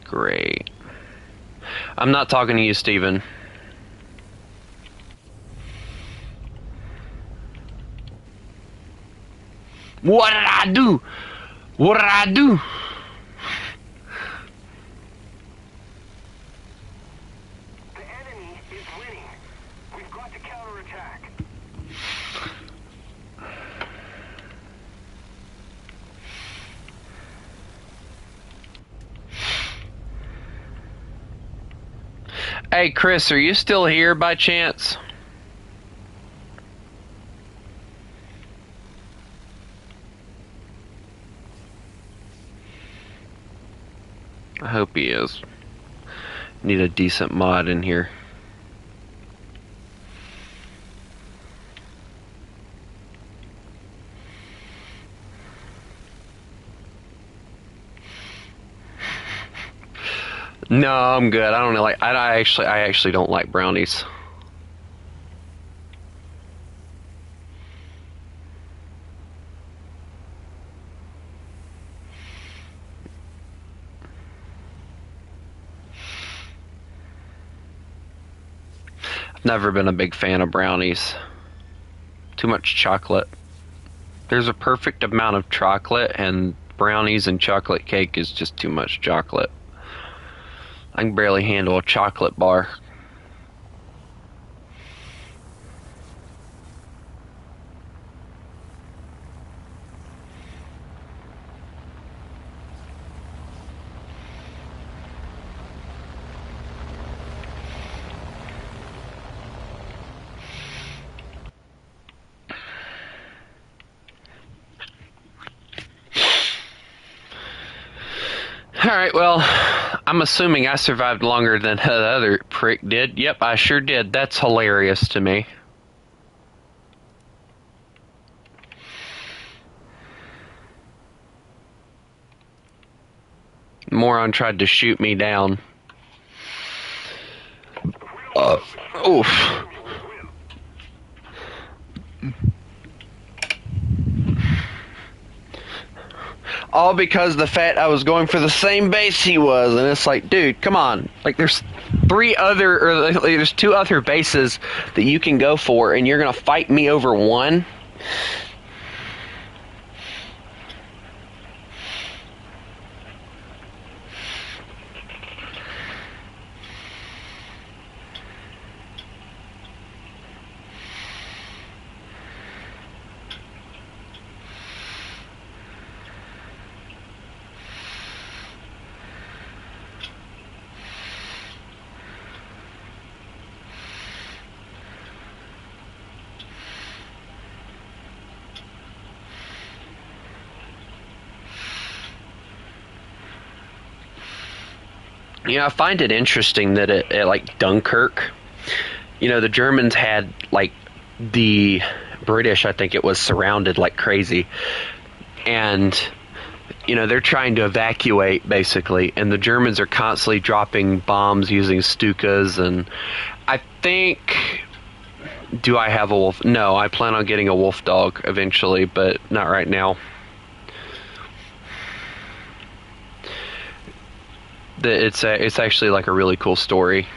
Great. I'm not talking to you, Steven. What did I do? What did I do? The enemy is winning. We've got to counterattack. Hey, Chris, are you still here by chance? I hope he is. Need a decent mod in here. No, I'm good. I don't know, like I actually don't like brownies. I've never been a big fan of brownies. Too much chocolate. There's a perfect amount of chocolate, and brownies and chocolate cake is just too much chocolate. I can barely handle a chocolate bar. Alright, well, I'm assuming I survived longer than the other prick did. Yep, I sure did. That's hilarious to me. Moron tried to shoot me down. Oof. All because the fact I was going for the same base he was, and it's like, dude, come on. Like, there's there's two other bases that you can go for, and you're gonna fight me over one? I find it interesting that at like Dunkirk, the Germans had like the British, I think it was, surrounded like crazy, and they're trying to evacuate basically, and the Germans are constantly dropping bombs using Stukas, and I think, do I have a wolf? No, I plan on getting a wolf dog eventually, but not right now. It's actually like a really cool story.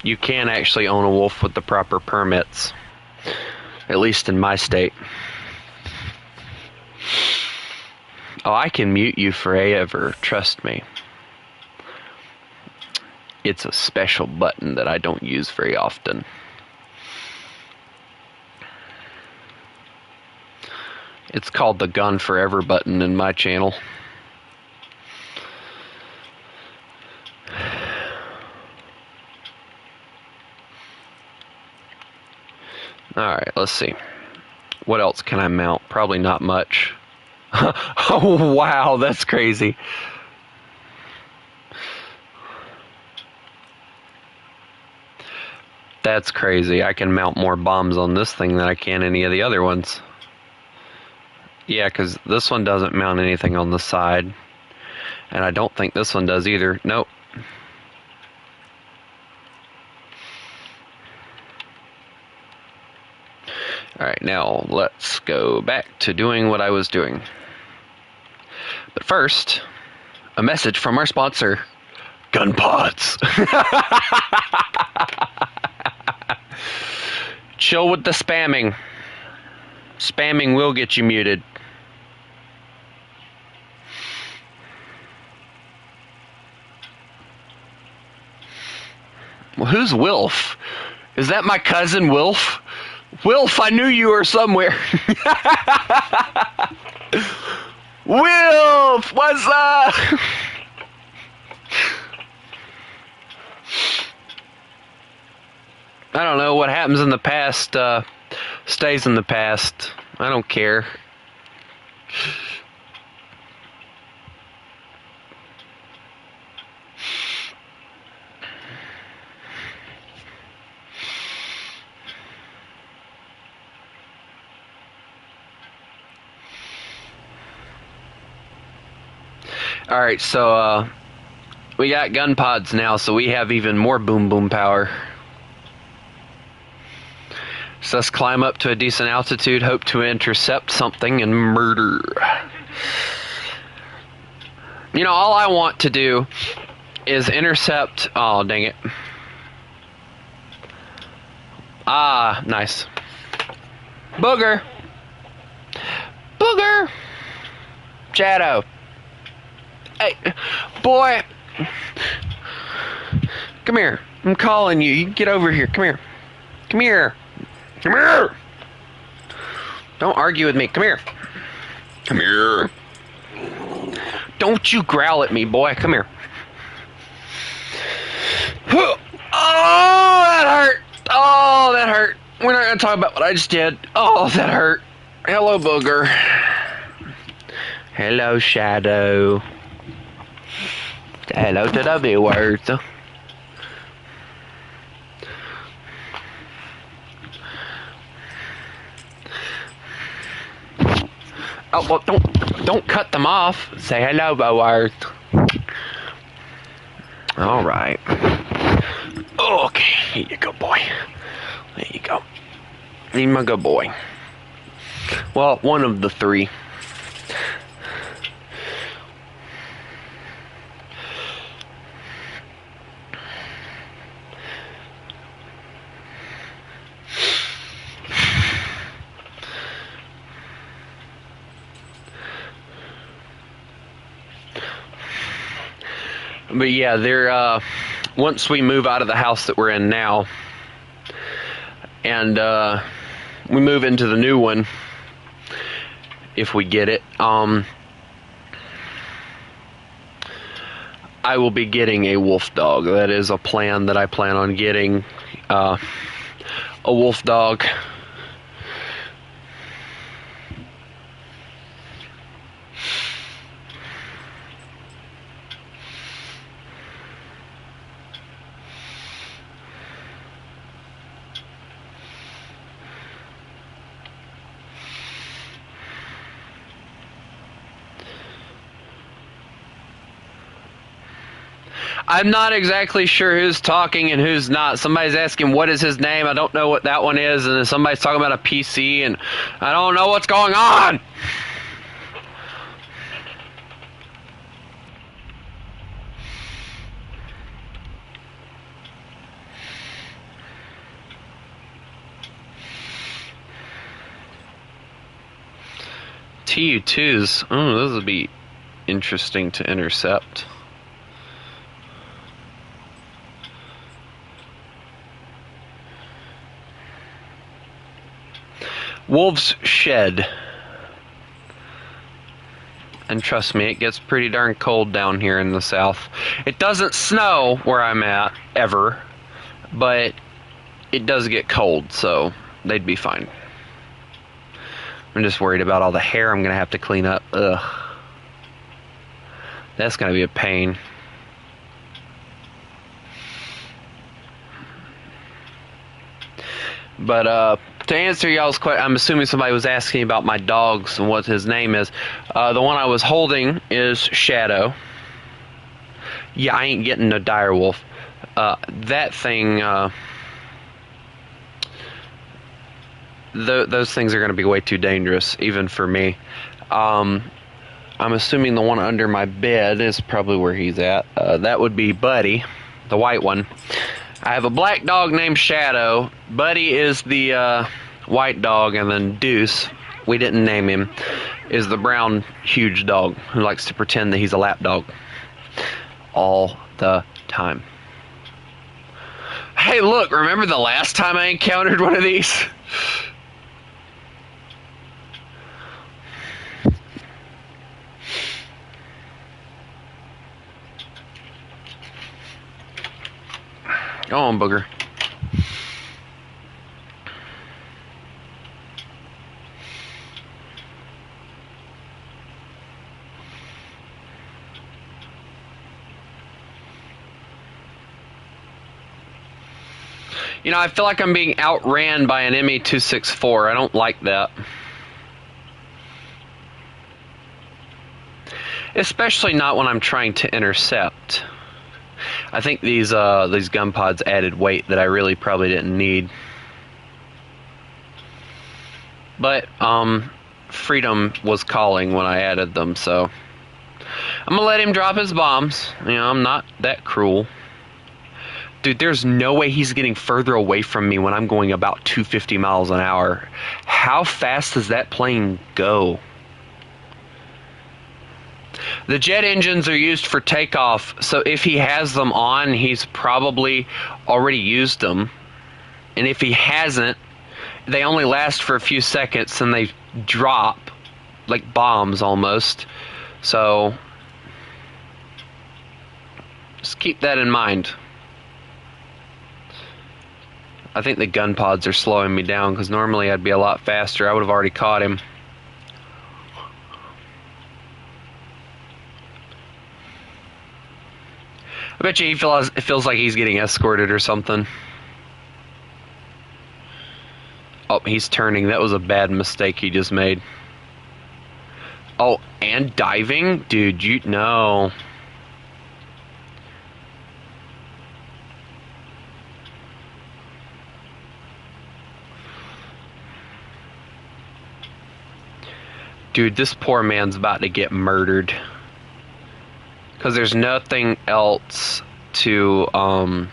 You can actually own a wolf with the proper permits, at least in my state. Oh, I can mute you forever, trust me. It's a special button that I don't use very often. It's called the Gone Forever button in my channel. Alright, let's see. What else can I mount? Probably not much. Oh, wow, that's crazy. That's crazy. I can mount more bombs on this thing than I can any of the other ones. Yeah, because this one doesn't mount anything on the side. And I don't think this one does either. Nope. Alright, now let's go back to doing what I was doing. But first, a message from our sponsor, Gun Pods. Chill with the spamming. Spamming will get you muted. Well, who's Wilf? Is that my cousin Wilf? Wilf, I knew you were somewhere. Wilf, what's up? I don't know, what happens in the past stays in the past. I don't care. Alright, so we got gun pods now, so we have even more boom boom power. So let's climb up to a decent altitude, hope to intercept something and murder. All I want to do is intercept... Oh, dang it. Ah, nice. Booger! Booger! Shadow. Hey, boy! Come here. I'm calling you. You can get over here. Come here. Come here. Come here! Don't argue with me. Come here. Come here. Don't you growl at me, boy. Come here. Oh, that hurt. Oh, that hurt. We're not going to talk about what I just did. Oh, that hurt. Hello, Booger. Hello, Shadow. Hello to the viewers. Oh, well, don't cut them off. Say hello, viewers. All right. Okay, here you go, boy. There you go. Need my good boy. Well, one of the three. But yeah, they're once we move out of the house that we're in now, and we move into the new one, if we get it, I will be getting a wolf dog. That is a plan that I plan on getting, a wolf dog. I'm not exactly sure who's talking and who's not. Somebody's asking what is his name. I don't know what that one is, and then somebody's talking about a PC, and I don't know what's going on. TU2s. Oh, those would be interesting to intercept. Wolves shed. And trust me, it gets pretty darn cold down here in the south. It doesn't snow where I'm at, ever, but it does get cold, so they'd be fine. I'm just worried about all the hair I'm going to have to clean up. Ugh. That's going to be a pain. But to answer y'all's question, I'm assuming somebody was asking about my dogs and what his name is. The one I was holding is Shadow. Yeah, I ain't getting no dire wolf. That thing, those things are going to be way too dangerous, even for me. I'm assuming the one under my bed is probably where he's at. That would be Buddy, the white one. I have a black dog named Shadow. Buddy is the white dog, and then Deuce, we didn't name him, is the brown huge dog who likes to pretend that he's a lap dog all the time. Hey, look, remember the last time I encountered one of these? Go on, booger. You know, I feel like I'm being outran by an ME-264. I don't like that. Especially not when I'm trying to intercept. I think these gun pods added weight that I really probably didn't need. But freedom was calling when I added them, so I'm gonna let him drop his bombs. You know, I'm not that cruel. Dude, there's no way he's getting further away from me when I'm going about 250 miles an hour. How fast does that plane go? The jet engines are used for takeoff, so if he has them on, he's probably already used them. And if he hasn't, they only last for a few seconds and they drop like bombs almost. So just keep that in mind. I think the gun pods are slowing me down because normally I'd be a lot faster. I would have already caught him. I bet you it feels like he's getting escorted or something. Oh, he's turning. That was a bad mistake he just made. Oh, and diving? Dude, you know. Dude, this poor man's about to get murdered. Because there's nothing else to,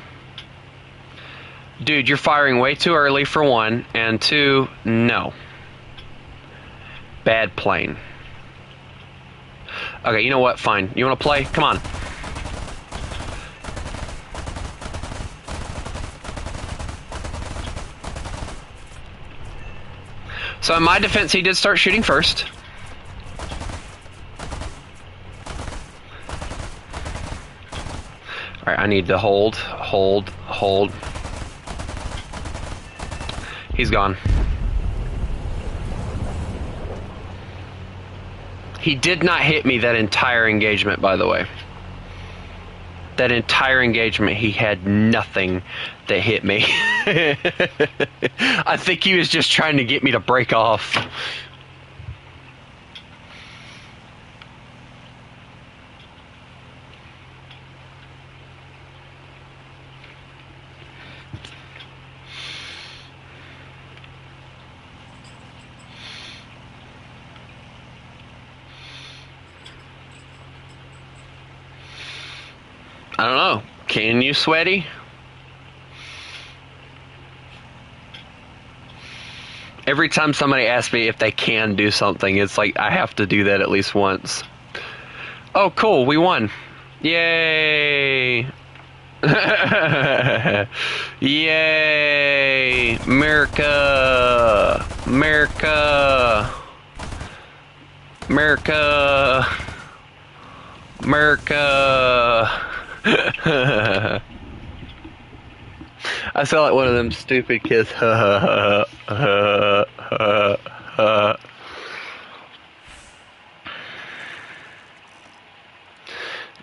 Dude, you're firing way too early, for one. And two, no. Bad plane. Okay, you know what? Fine. You want to play? Come on. So in my defense, he did start shooting first. Alright, I need to hold. He's gone. He did not hit me that entire engagement, by the way. That entire engagement, he had nothing that hit me. I think he was just trying to get me to break off. I don't know. Can you, sweaty? Every time somebody asks me if they can do something, it's like I have to do that at least once. Oh, cool. We won. Yay. Yay. America. America. America. America. I sound like one of them stupid kids.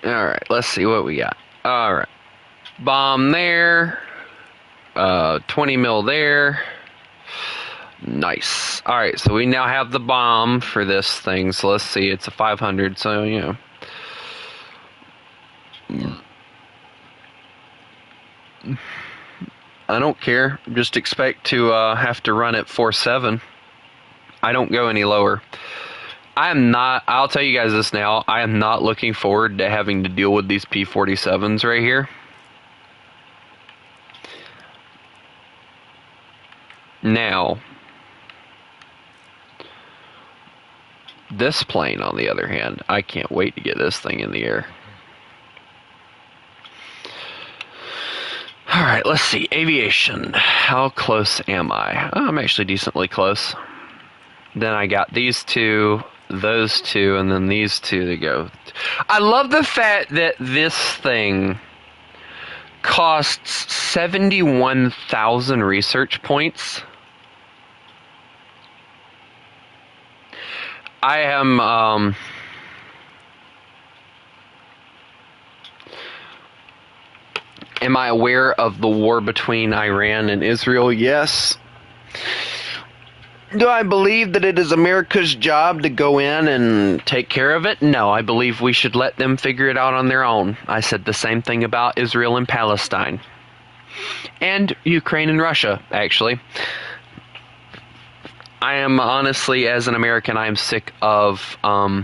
Alright, let's see what we got. Alright. Bomb there. 20 mil there. Nice. Alright, so we now have the bomb for this thing. So let's see, it's a 500, so you know. I don't care. Just expect to have to run at 4.7. I don't go any lower. I am not, I'll tell you guys this now, I am not looking forward to having to deal with these P-47s right here. Now, this plane, on the other hand, I can't wait to get this thing in the air. Alright, let's see. Aviation. How close am I? Oh, I'm actually decently close. Then I got these two, those two, and then these two to go. I love the fact that this thing costs 71,000 research points. I am, am I aware of the war between Iran and Israel? Yes. Do I believe that it is America's job to go in and take care of it? No, I believe we should let them figure it out on their own. I said the same thing about Israel and Palestine. And Ukraine and Russia, actually. I am honestly, as an American, I am sick of, I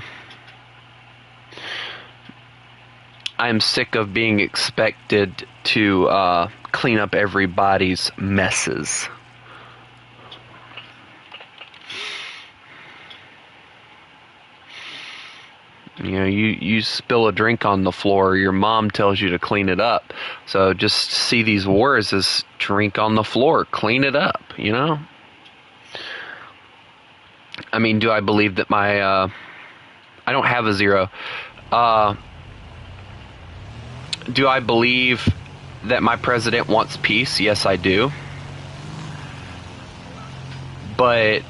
am sick of being expected to clean up everybody's messes. You know, you spill a drink on the floor, your mom tells you to clean it up. So just see these wars as drink on the floor, clean it up, you know? I mean, do I believe that my, I don't have a zero. Do I believe that my president wants peace? Yes, I do. But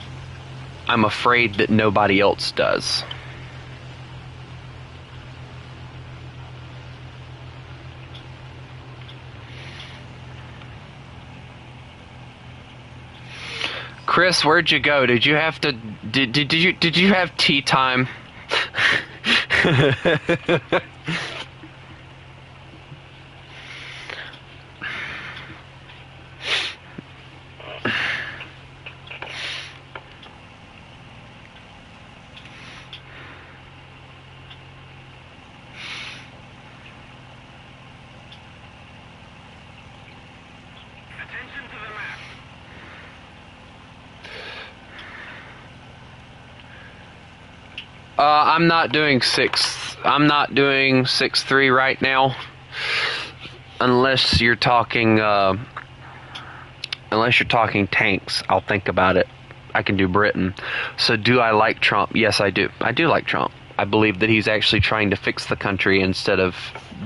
I'm afraid that nobody else does. Chris, where'd you go? Did you have to did you have tea time? I'm not doing 6.3 right now, unless you're talking tanks. I'll think about it. I can do Britain. So do I like Trump? Yes, I do. I do like Trump. I believe that he's actually trying to fix the country instead of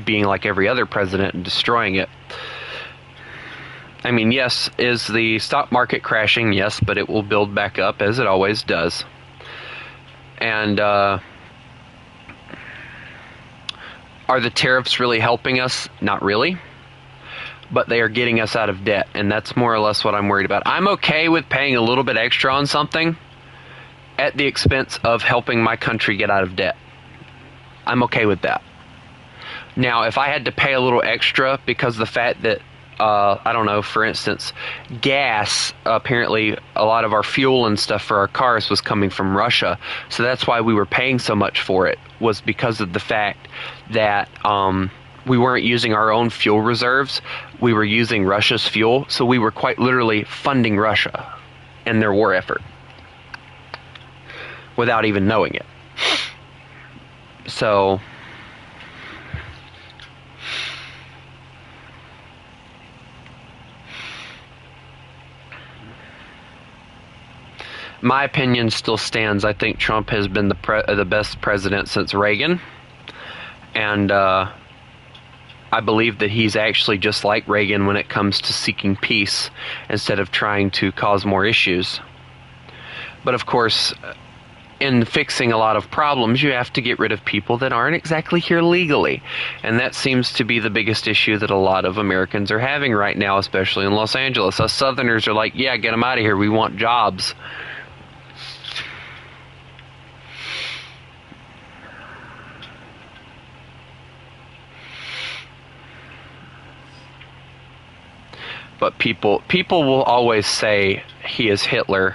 being like every other president and destroying it. I mean, yes, is the stock market crashing? Yes, but it will build back up as it always does. And are the tariffs really helping us? Not really. But they are getting us out of debt, and that's more or less what I'm worried about. I'm okay with paying a little bit extra on something at the expense of helping my country get out of debt. I'm okay with that. Now, if I had to pay a little extra because of the fact that I don't know, for instance, gas, apparently a lot of our fuel and stuff for our cars was coming from Russia. So that's why we were paying so much for it, was because of the fact that we weren't using our own fuel reserves. We were using Russia's fuel, so we were quite literally funding Russia and their war effort without even knowing it. So my opinion still stands. I think Trump has been the best president since Reagan, and I believe that he's actually just like Reagan when it comes to seeking peace instead of trying to cause more issues. But of course, in fixing a lot of problems, you have to get rid of people that aren't exactly here legally. And that seems to be the biggest issue that a lot of Americans are having right now, especially in Los Angeles. Us Southerners are like, yeah, get them out of here. We want jobs. But people will always say he is Hitler.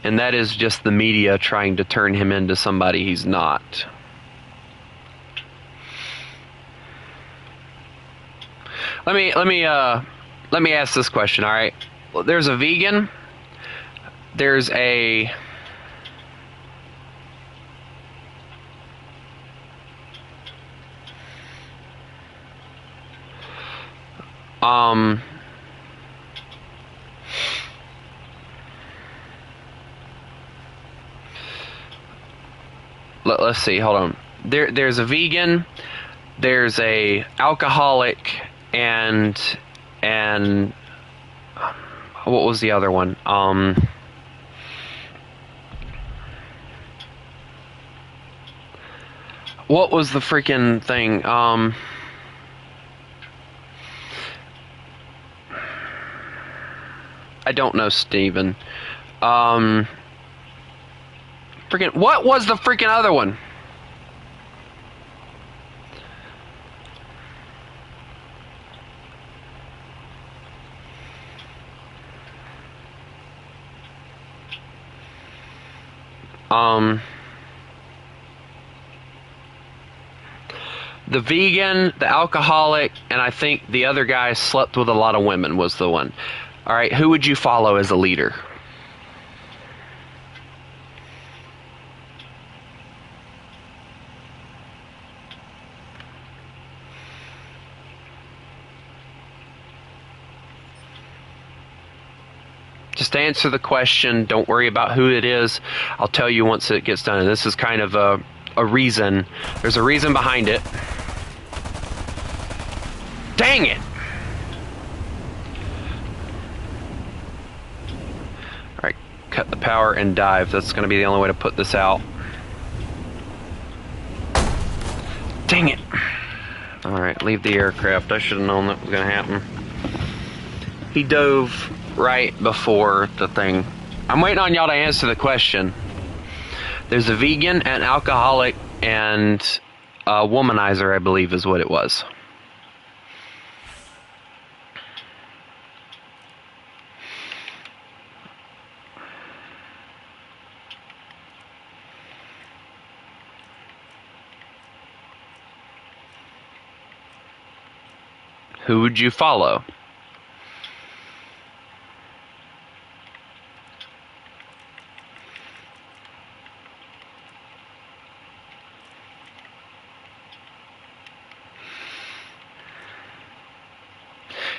And that is just the media trying to turn him into somebody he's not. Let me ask this question, all right? Well, there's a vegan. There's a let's see, hold on. There's a vegan, there's a alcoholic, and what was the other one? What was the freaking thing? I don't know, Steven. Freaking, what was the freaking other one? The vegan, the alcoholic, and I think the other guy slept with a lot of women was the one. All right, who would you follow as a leader? Just answer the question. Don't worry about who it is. I'll tell you once it gets done. And this is kind of a reason. There's a reason behind it. Dang it! Alright, cut the power and dive. That's going to be the only way to put this out. Dang it! Alright, leave the aircraft. I should have known that was going to happen. He dove right before the thing. I'm waiting on y'all to answer the question. There's a vegan, an alcoholic, and a womanizer, I believe is what it was. Who would you follow?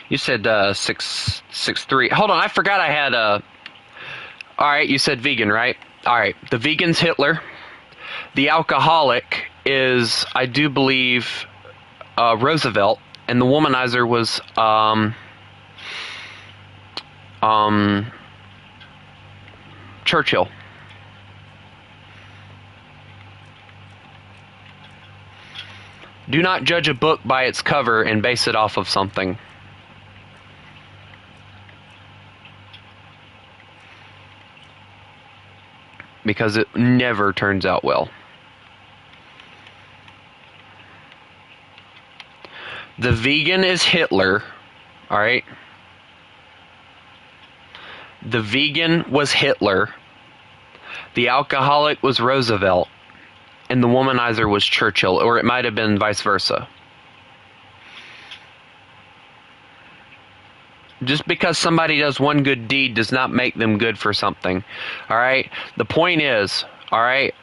You said 6'3". Hold on, I forgot I had a. All right, you said vegan, right? All right, the vegan's Hitler. The alcoholic is, I do believe, Roosevelt, and the womanizer was Churchill. Do not judge a book by its cover and base it off of something. Because it never turns out well. The vegan is Hitler, alright? The vegan was Hitler. The alcoholic was Roosevelt, and the womanizer was Churchill, or it might have been vice versa. Just because somebody does one good deed does not make them good for something. All right? The point is, all right,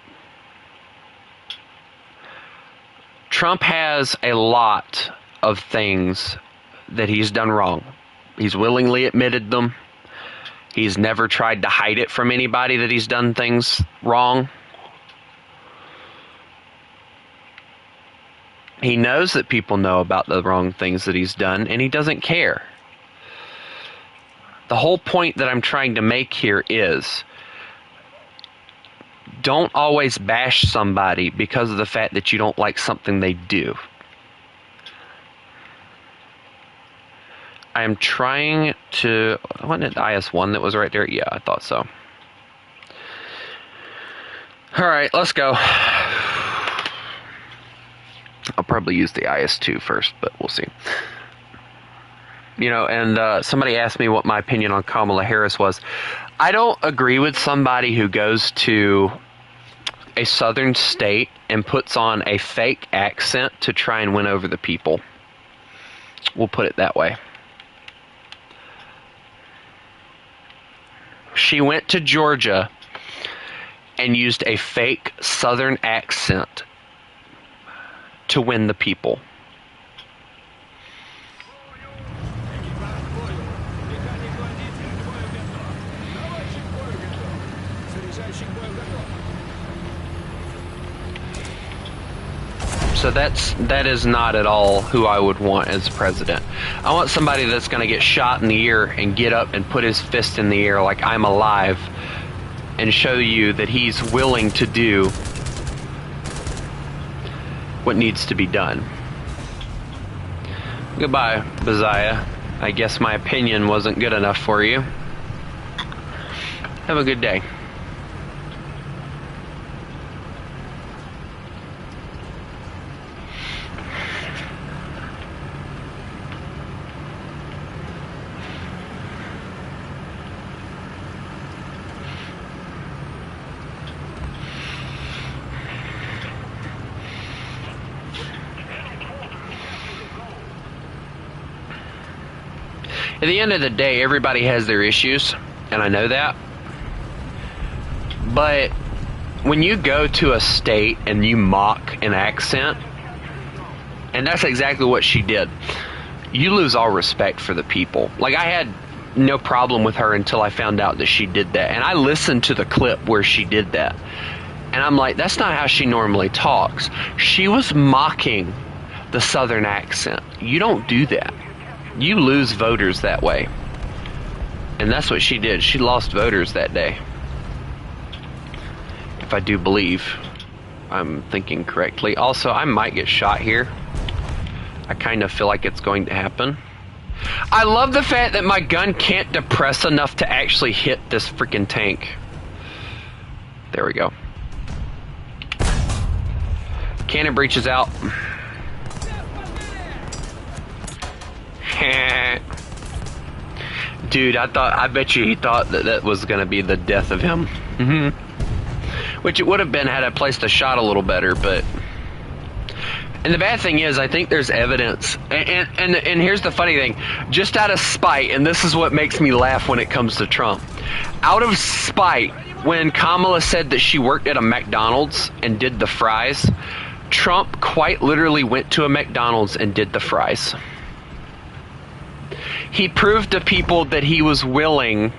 Trump has a lot of things that he's done wrong. He's willingly admitted them. He's never tried to hide it from anybody that he's done things wrong. He knows that people know about the wrong things that he's done, and he doesn't care. The whole point that I'm trying to make here is, don't always bash somebody because of the fact that you don't like something they do. I am trying to... Wasn't it IS-1 that was right there? Yeah, I thought so. Alright, let's go. I'll probably use the IS-2 first, but we'll see. You know, and somebody asked me what my opinion on Kamala Harris was. I don't agree with somebody who goes to a southern state and puts on a fake accent to try and win over the people. We'll put it that way. She went to Georgia and used a fake southern accent to win the people. So that is not at all who I would want as president. I want somebody that's going to get shot in the ear and get up and put his fist in the air like I'm alive and show you that he's willing to do what needs to be done. Goodbye, Baziah. I guess my opinion wasn't good enough for you. Have a good day. At the end of the day, everybody has their issues, and I know that. But when you go to a state and you mock an accent, and that's exactly what she did, you lose all respect for the people. Like, I had no problem with her until I found out that she did that. And I listened to the clip where she did that. And I'm like, that's not how she normally talks. She was mocking the southern accent. You don't do that. You lose voters that way. And that's what she did. She lost voters that day. If I do believe I'm thinking correctly. Also, I might get shot here. I kind of feel like it's going to happen. I love the fact that my gun can't depress enough to actually hit this freaking tank. There we go. Cannon breach is out. Dude, I bet you he thought that was going to be the death of him. Which it would have been had I placed the shot a little better, but... And the bad thing is, I think there's evidence, and here's the funny thing, just out of spite, and this is what makes me laugh when it comes to Trump. Out of spite, when Kamala said that she worked at a McDonald's and did the fries, Trump quite literally went to a McDonald's and did the fries. He proved to people that he was willing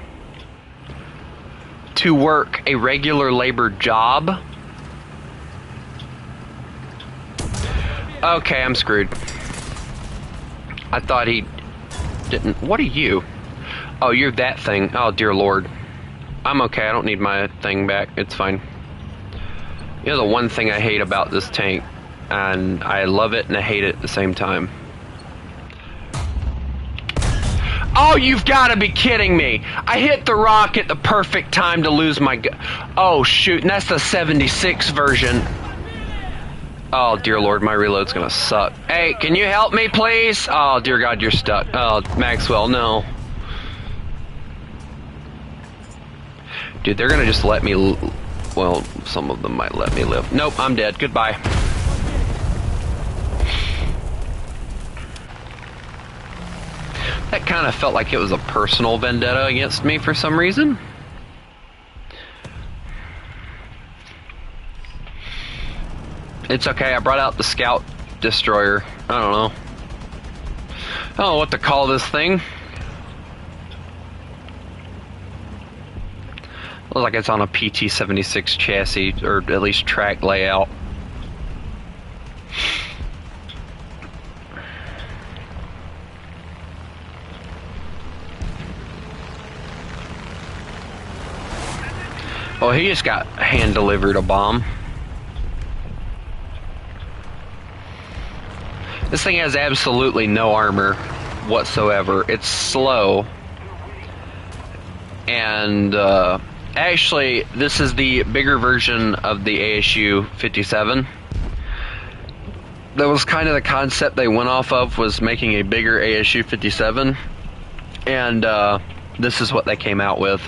to work a regular labor job. Okay, I'm screwed. I thought he didn't. What are you? Oh, you're that thing. Oh, dear Lord. I'm okay. I don't need my thing back. It's fine. You know the one thing I hate about this tank, and I love it and I hate it at the same time. Oh, you've got to be kidding me. I hit the rock at the perfect time to lose my gun. Oh, shoot. And that's the 76 version. Oh, dear Lord, my reload's gonna suck. Hey, can you help me, please? Oh, dear God, you're stuck. Oh, Maxwell, no. Dude, they're gonna just let me Well, some of them might let me live. Nope, I'm dead. Goodbye. That kind of felt like it was a personal vendetta against me for some reason. It's okay, I brought out the scout destroyer. I don't know. I don't know what to call this thing. Looks like it's on a PT-76 chassis, or at least track layout. Oh, he just got hand-delivered a bomb. This thing has absolutely no armor whatsoever. It's slow. And, actually, this is the bigger version of the ASU 57. That was kind of the concept they went off of, was making a bigger ASU 57. And, this is what they came out with.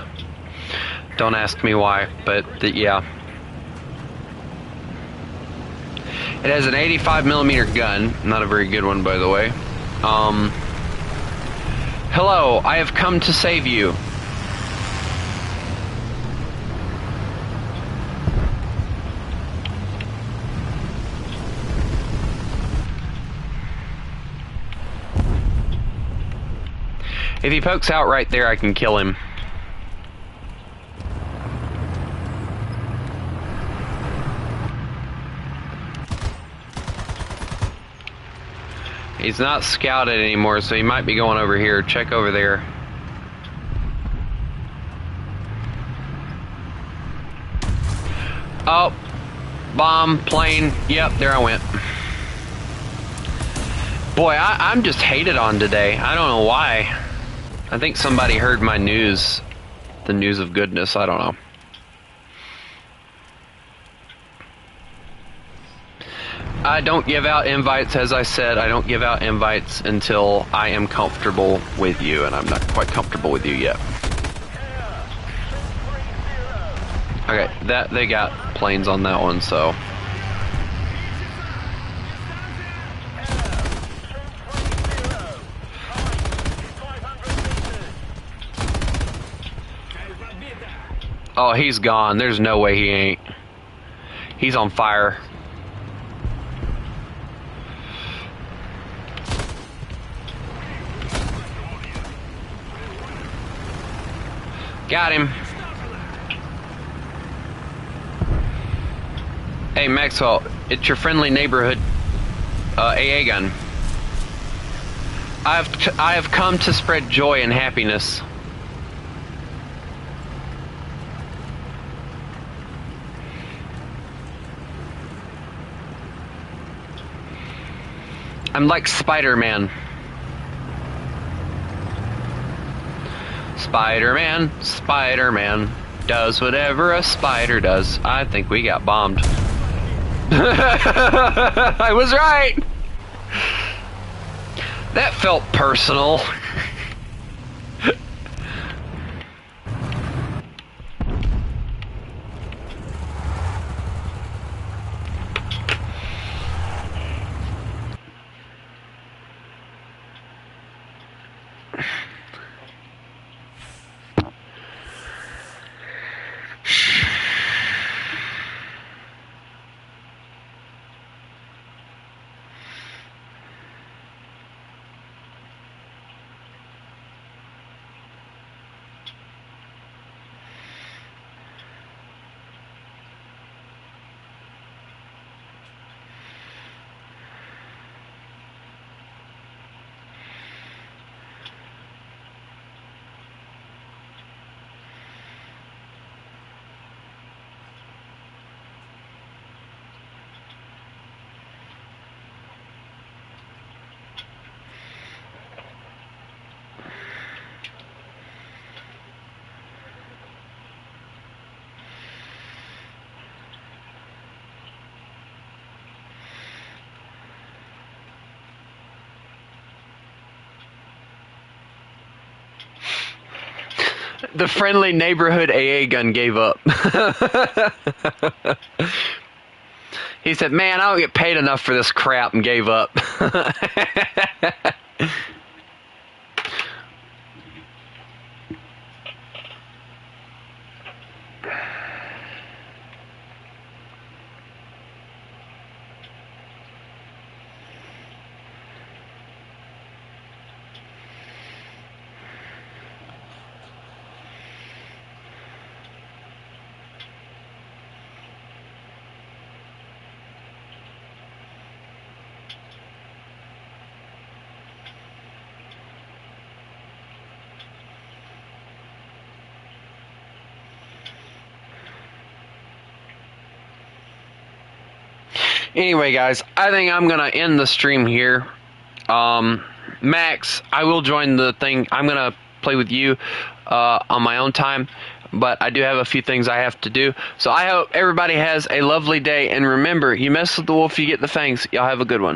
Don't ask me why, but yeah. It has an 85mm gun, not a very good one, by the way. Hello, I have come to save you. If he pokes out right there, I can kill him. He's not scouted anymore, so he might be going over here. Check over there. Oh, bomb, plane. Yep, there I went. Boy, I'm just hated on today. I don't know why. I think somebody heard my news. The news of goodness. I don't know. I don't give out invites, as I said. I don't give out invites until I am comfortable with you, and I'm not quite comfortable with you yet. Okay, they got planes on that one, so. Oh, he's gone. There's no way he ain't. He's on fire. Got him. Hey Maxwell, it's your friendly neighborhood AA gun. I have come to spread joy and happiness. I'm like Spider-Man. Spider-Man, Spider-Man does whatever a spider does. I think we got bombed. I was right! That felt personal. The friendly neighborhood AA gun gave up. He said, man, I don't get paid enough for this crap, and gave up. Anyway, guys, I think I'm going to end the stream here. Max, I will join the thing. I'm going to play with you on my own time, but I do have a few things I have to do. So I hope everybody has a lovely day, and remember, you mess with the wolf, you get the fangs. Y'all have a good one.